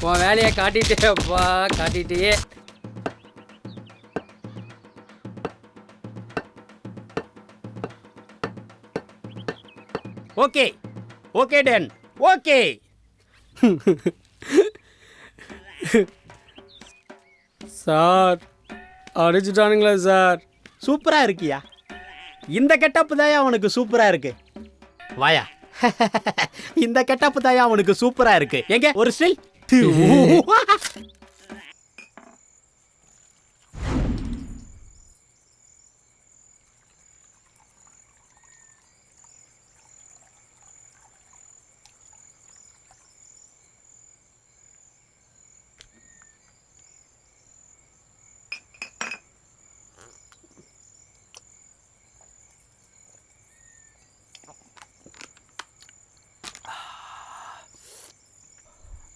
உன் வேலையை காட்டிட்டே அப்பா, காட்டிட்டே. Okay okay done okay. Sir அடிச்சுட்டானுங்களா சார்? சூப்பரா இருக்கியா? இந்த கெட்டப்பு தாயா அவனுக்கு சூப்பரா இருக்கு. வாயா. இந்த கெட்டப்பு தாயா அவனுக்கு சூப்பரா இருக்கு. எங்க ஒரு ஸ்டில்.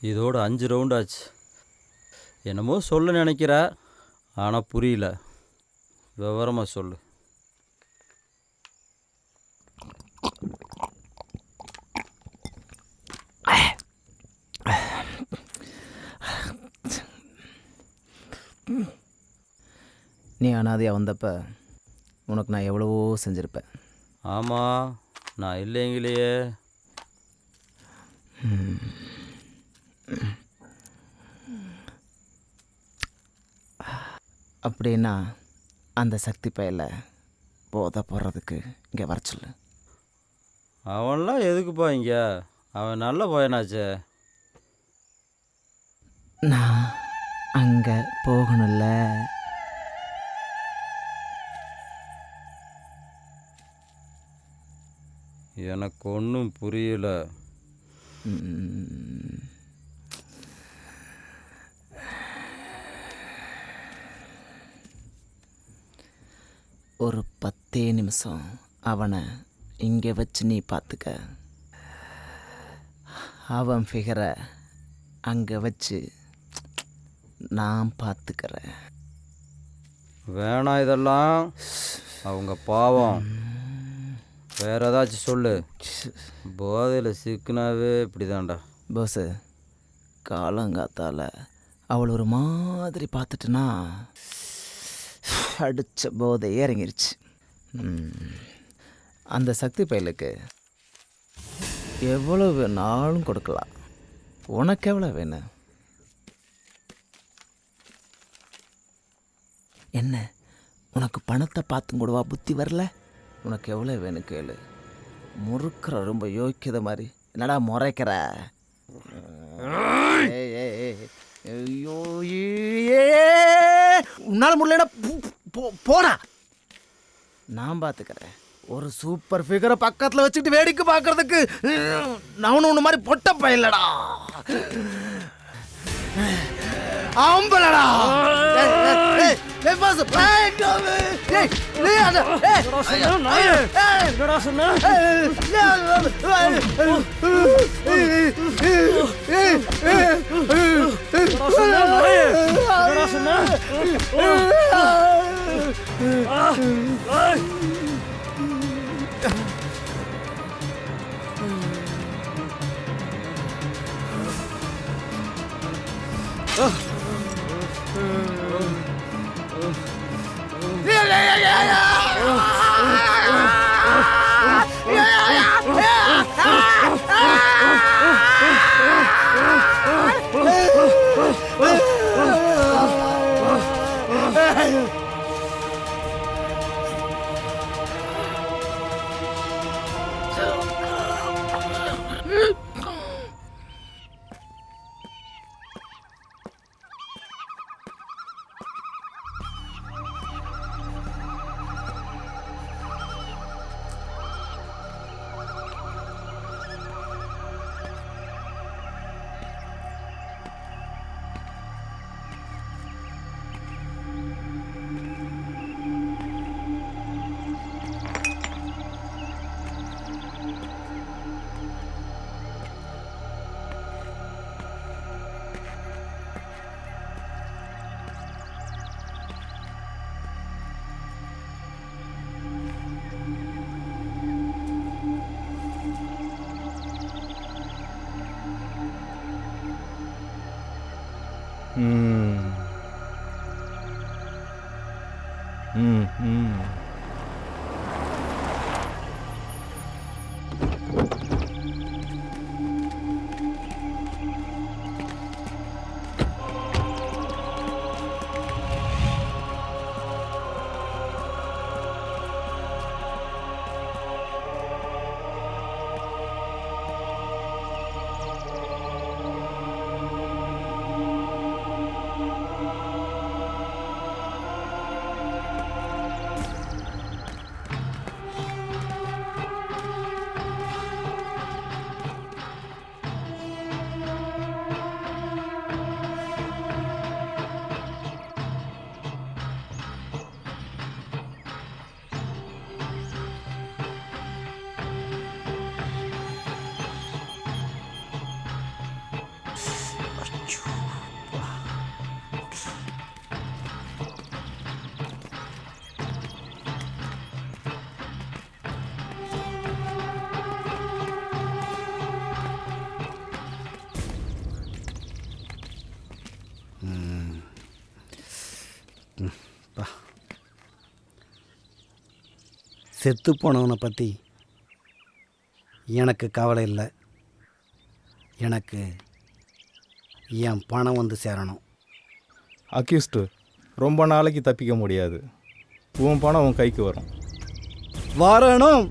இதோட 5 ரவுண்ட் ஆச்சு. என்னமோ சொல்ல நினைக்கிற, ஆனால் புரியல. விவரமாக சொல்லு. நீ அனாதையாக வந்தப்ப உனக்கு நான் எவ்வளவோ செஞ்சுருப்பேன். ஆமாம், நான் இல்லைங்களே. அப்படின்னா அந்த சக்தி பயல போதை போடுறதுக்கு இங்கே வர சொல்லு. அவன்லாம் எதுக்குப்பா இங்கே? அவன் நல்ல பையனாச்சே. நான் அங்கே போகணும்ல. எனக்கு ஒன்றும் புரியல. ஒரு 10 நிமிஷம் அவனை இங்கே வச்சு நீ பார்த்துக்க. அவன் ஃபிகரை அங்கே வச்சு நான் பார்த்துக்கிறேன். வேணாம், இதெல்லாம் அவங்க பாவம். வேற ஏதாச்சும் சொல்லு. போதையில் சிக்குனாவே இப்படிதான்டா. போஸு, காலங்காத்தால் அவள் ஒரு மாதிரி பார்த்துட்டுனா அடித்த போதை இறங்கிருச்சு. அந்த சக்தி பயலுக்கு எவ்வளோ வேணாலும் கொடுக்கலாம். உனக்கு எவ்வளோ வேணும்? என்ன உனக்கு பணத்தை பார்த்து கூடவா புத்தி வரல? உனக்கு எவ்வளோ வேணும் கேளு. முறுக்கிற ரொம்ப யோக்கியத மாதிரி. என்னடா முறைக்கிற? ஐயோ, உன்னால் முடியலடா. போடா, நான் பார்த்துக்கிறேன். ஒரு சூப்பர் ஃபிகரை பக்கத்தில் வச்சுக்கிட்டு வேடிக்கை பார்க்கறதுக்கு நான் ஒன்று மாதிரி பொட்ட பயிலடா. ஆம்பலடா. பாஸ் ஏய் நீ அட என்னடா சொன்ன செத்து போனவனை பற்றி எனக்கு கவலை இல்லை. எனக்கு என் பணம் வந்து சேரணும். அக்யூஸ்டு ரொம்ப நாளைக்கு தப்பிக்க முடியாது. உன் பணம் உன் கைக்கு வரும். வரணும்.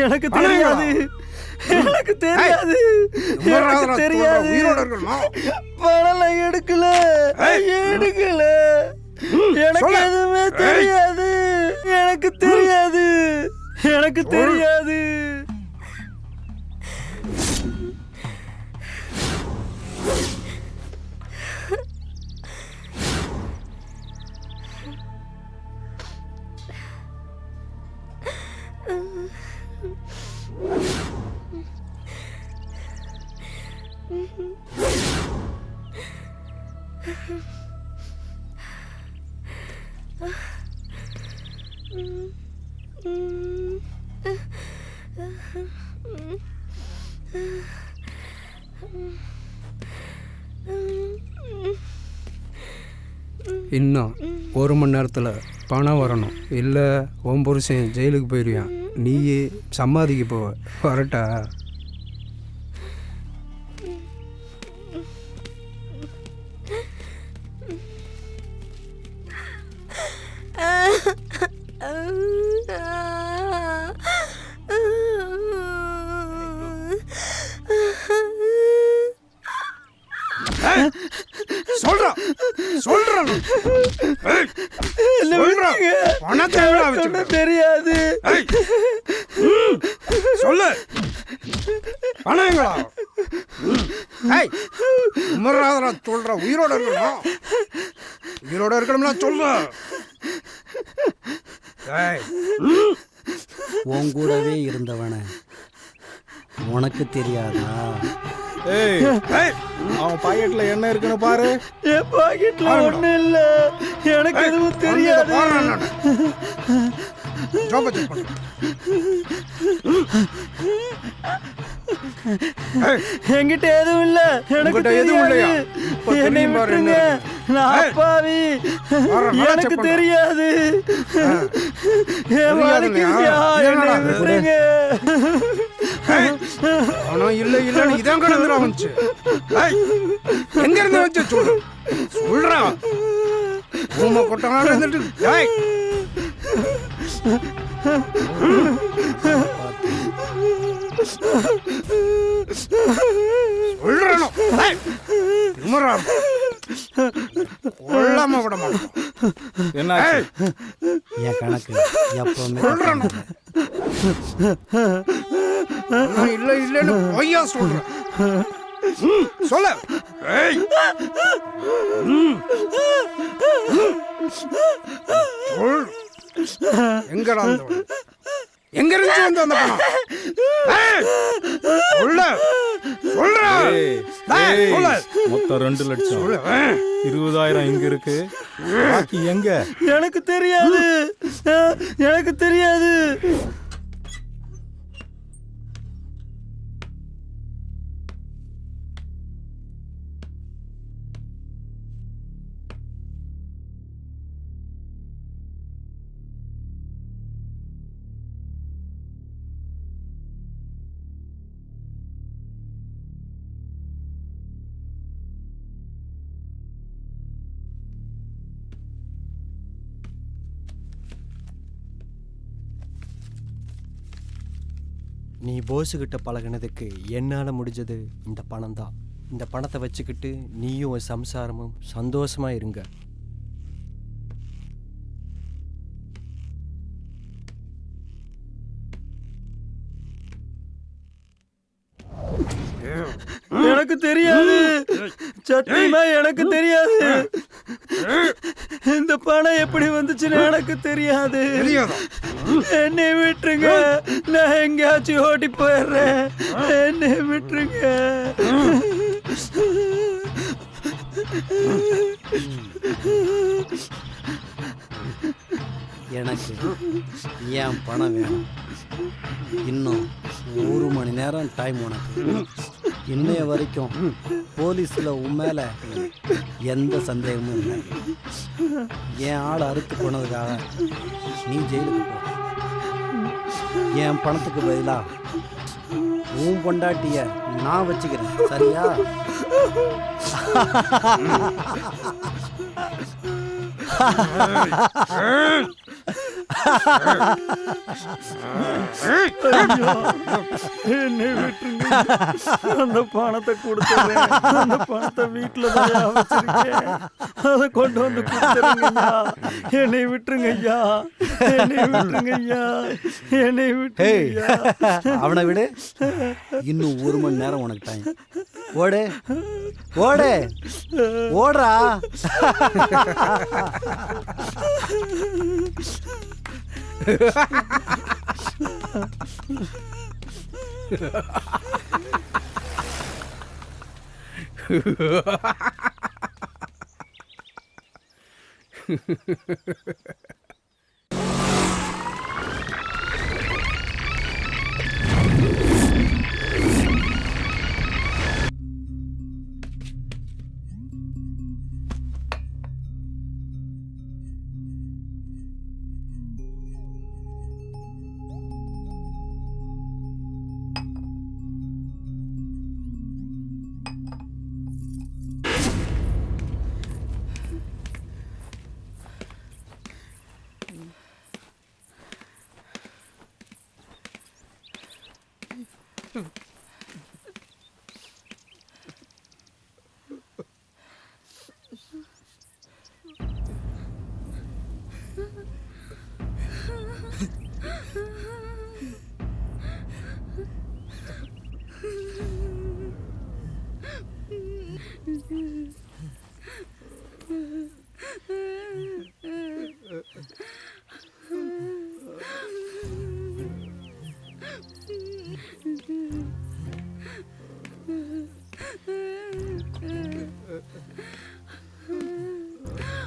எனக்கு தெரியாது, எனக்கு தெரியாது, எனக்கு தெரியாது. பணம் எடுக்கல, எடுக்கல. எனக்கு எதுவுமே தெரியாது, எனக்கு தெரியாது, எனக்கு தெரியாது. இன்னும் 1 மணி நேரத்தில் பணம் வரணும், இல்லை உன் புருஷன் ஜெயிலுக்கு போயிடுவான். நீயே சம்பாதிக்க போவ. வரட்டா? சொல்றேன் ஏய், சொல்றேன். பணத்தை எங்கடா வச்சிருக்க? தெரியாது. ஏய், சொல்லு பணம் எங்கடா? ஏய் உமராதரா சொல்ற, உயிரோட இருக்கணும். உயிரோட இருக்கணும்னா சொல்லு. ஏய் உன் கூடவே இருந்தவன உனக்கு தெரியாதா? ஏய் அவன் பாக்கெட்ல என்ன இருக்குன்னு பாரு. என் பாக்கெட்ல ஒண்ணு இல்ல, எனக்கு எதுவும் தெரியாது. என்கிட்ட எதுவும் இல்ல, எனக்கு எதுவும் இல்லையா? என்னை விட்டுருங்க, நான் அப்பாவி, எனக்கு தெரியாது. என் வாழ்க்கையா, என்னை விட்டுருங்க. பணம் இல்ல இல்லன்னு இதான் கிடந்துடா வந்துச்சு. எங்க இருந்து வச்சு சொல்லு, சொல்றான். ஊமை கொட்டான இருந்துட்டு கொள்ளாம விட மாட்டோம். என்ன என் கணக்கு எப்பவுமே இல்ல இல்லன்னு பொய்யா சொல்றேன். சொல்ல எங்கடா எங்க இருந்து வந்து அந்த பணம்? மொத்தம் 2 லட்சம். 20,000 இங்க இருக்கு, பாக்கி எங்க? எனக்கு தெரியாது, எனக்கு தெரியாது. நீ போஸுக்கிட்ட பழகினதுக்கு என்னால் முடிஞ்சது இந்த பணம் தான். இந்த பணத்தை வச்சுக்கிட்டு நீயும் உன் சம்சாரமும் சந்தோஷமா இருங்க. எனக்கு தெரியாது, சத்தியமா எனக்கு தெரியாது. இந்த பணம் எப்படி வந்துச்சுன்னு எனக்கு தெரியாது. என்னை விட்டுருங்க, நான் எங்கேயாச்சும் ஓடி போயிடுறேன். என்னை விட்டுருங்க. எனக்கு என் பணம் வேணும். இன்னும் 1 மணி நேரம் டைம் உனக்கு. இன்னைய வரைக்கும் போலீஸில் உன் மேலே எந்த சந்தேகமும் இல்லை. என் ஆள் அறுத்து போனதுக்காக நீ ஜெயிலுக்கு போ. என் பணத்துக்கு பதிலாக உன் பொண்டாட்டிய நான் வச்சுக்கிறேன், சரியா? என்னை விட்டுருங்க, அந்த பணத்தை கொடுத்துறேன். அந்த பணத்தை வீட்டுல தான் வச்சிருக்கேன், அதை கொண்டு வந்து கொடுத்துருங்க. என்னை விட்டுருங்க ஐயா, என்னை விட்டுருங்க ஐயா, என்னை விட்டு. அவனை விடு. இன்னும் 1 மணி நேரம் உனக்கு டைம். ஓடு ஓடு ஓடுறா.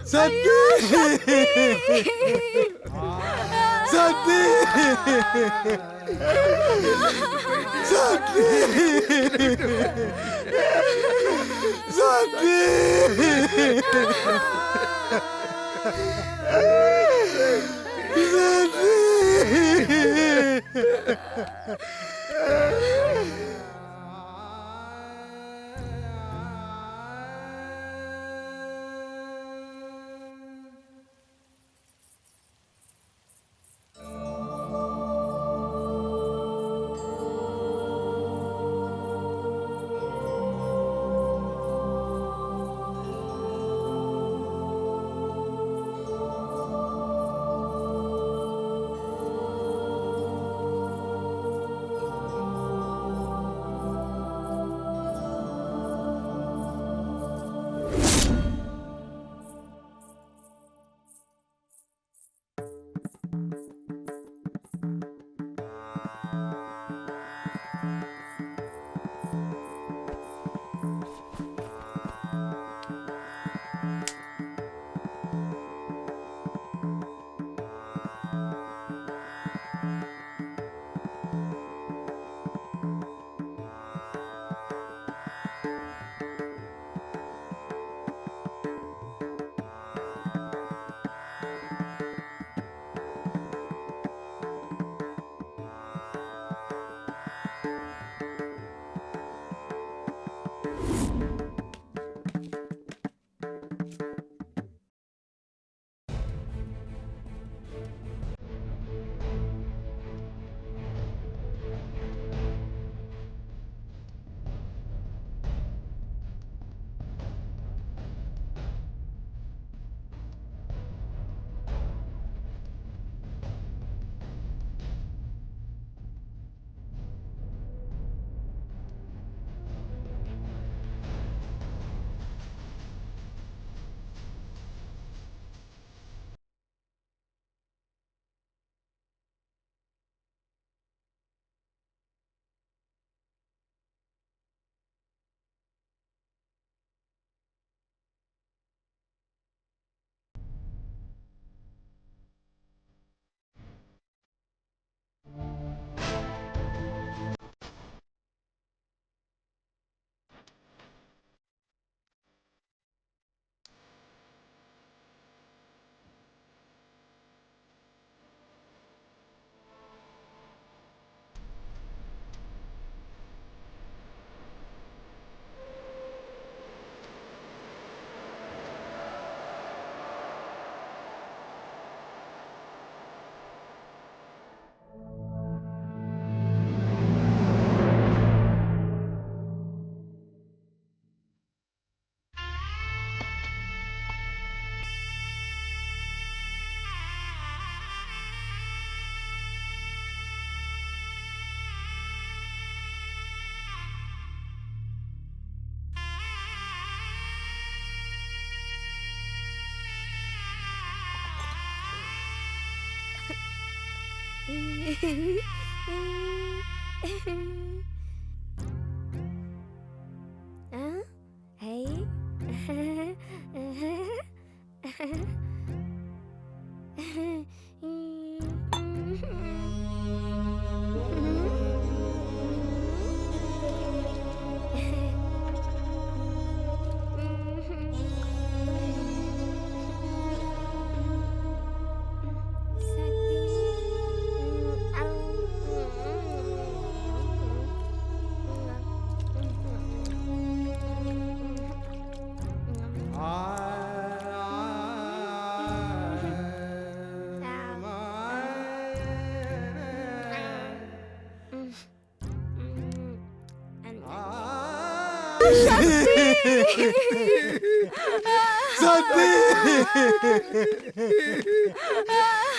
சக்தி சக்தி சக்தி சக்தி சக்தி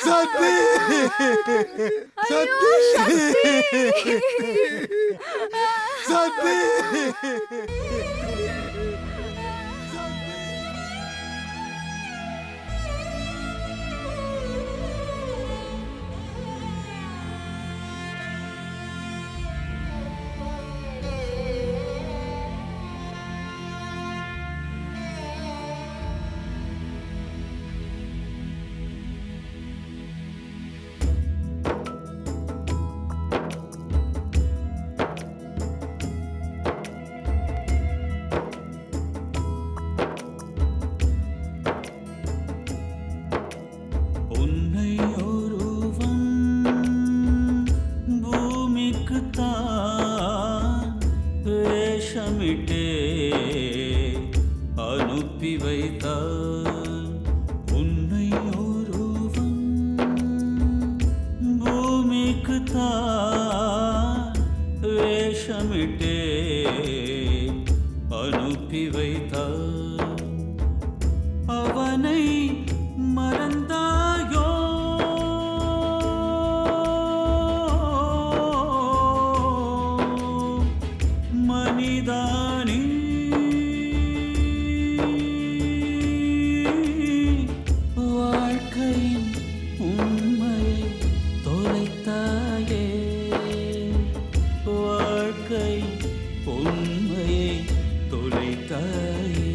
சக்தி சக்தி சக்தி பூமிக்குத்தான் வேஷமிட்டே அனுப்பி வைத்தார். அவனை மறந்தாயோ? மனிதானி வாழ்க்கையின் உண்மையை தொலைத்தாயே. வாழ்க்கை உண்மையை தொலைத்தாயே.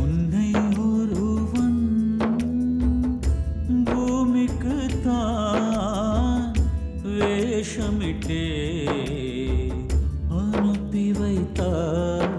உன்னை ஒருவன் பூமிக்குத்தான் வேஷமிட்டே அனுப்பி வைத்தார்.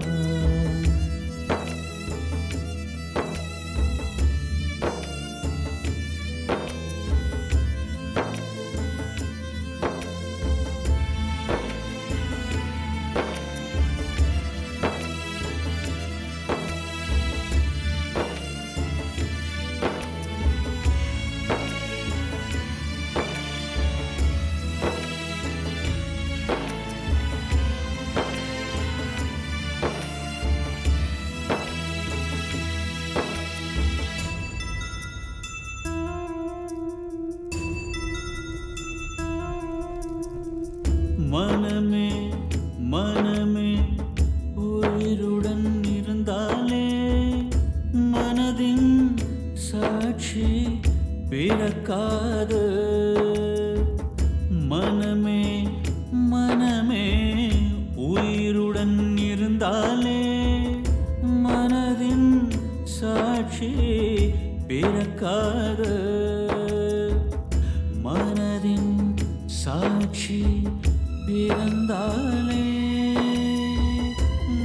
மனமே மனமே உயிருடன் இருந்தாலே மனதின் சாட்சி பிறக்காது. மனமே மனமே உயிருடன் இருந்தாலே மனதின் சாட்சி பிறக்காது. மனதின் சாட்சி பிறந்தாலே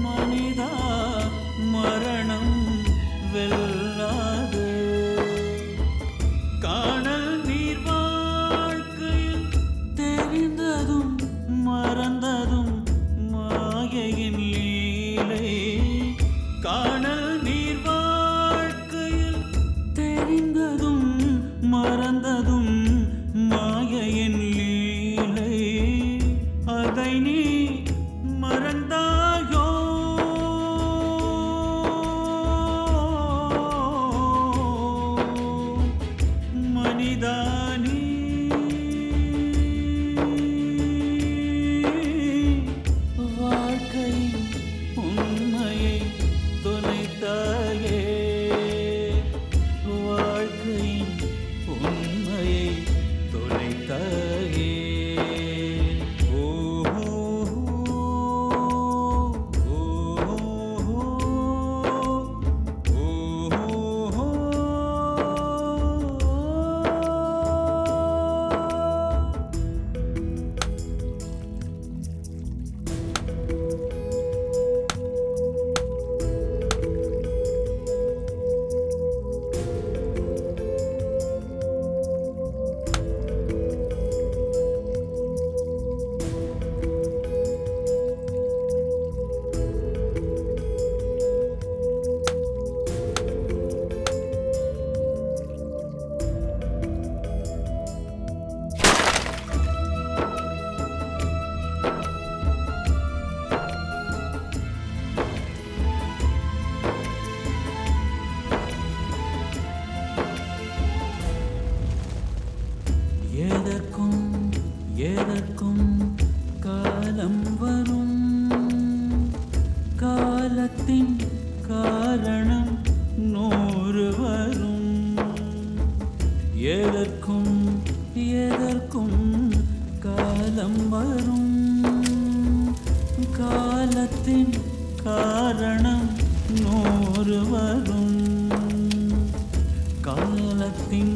மனிதா மரணம் வெல்லாது. காணல் நீர் வாழ்க்கையில் தெரிந்ததும் மறந்ததும் மாயையின் லீலை. காணல் நீர் வாழ்க்கையில் தெரிந்ததும் மறந்ததும் மாயையின் லீலை. அதை நீ மறந்தாயோ? மனிதானி வாழ்க்கை உண்மையை தொலைத்தாயே. வாழ்க்கையின் உண்மையை தொலைத்தாயே. எதற்கும் எதற்கும் காலம் வரும். காலத்தின் காரணம் 100 வரும். எதற்கும் எதற்கும் காலம் வரும். காலத்தின் காரணம் 100 வரும். காலத்தின்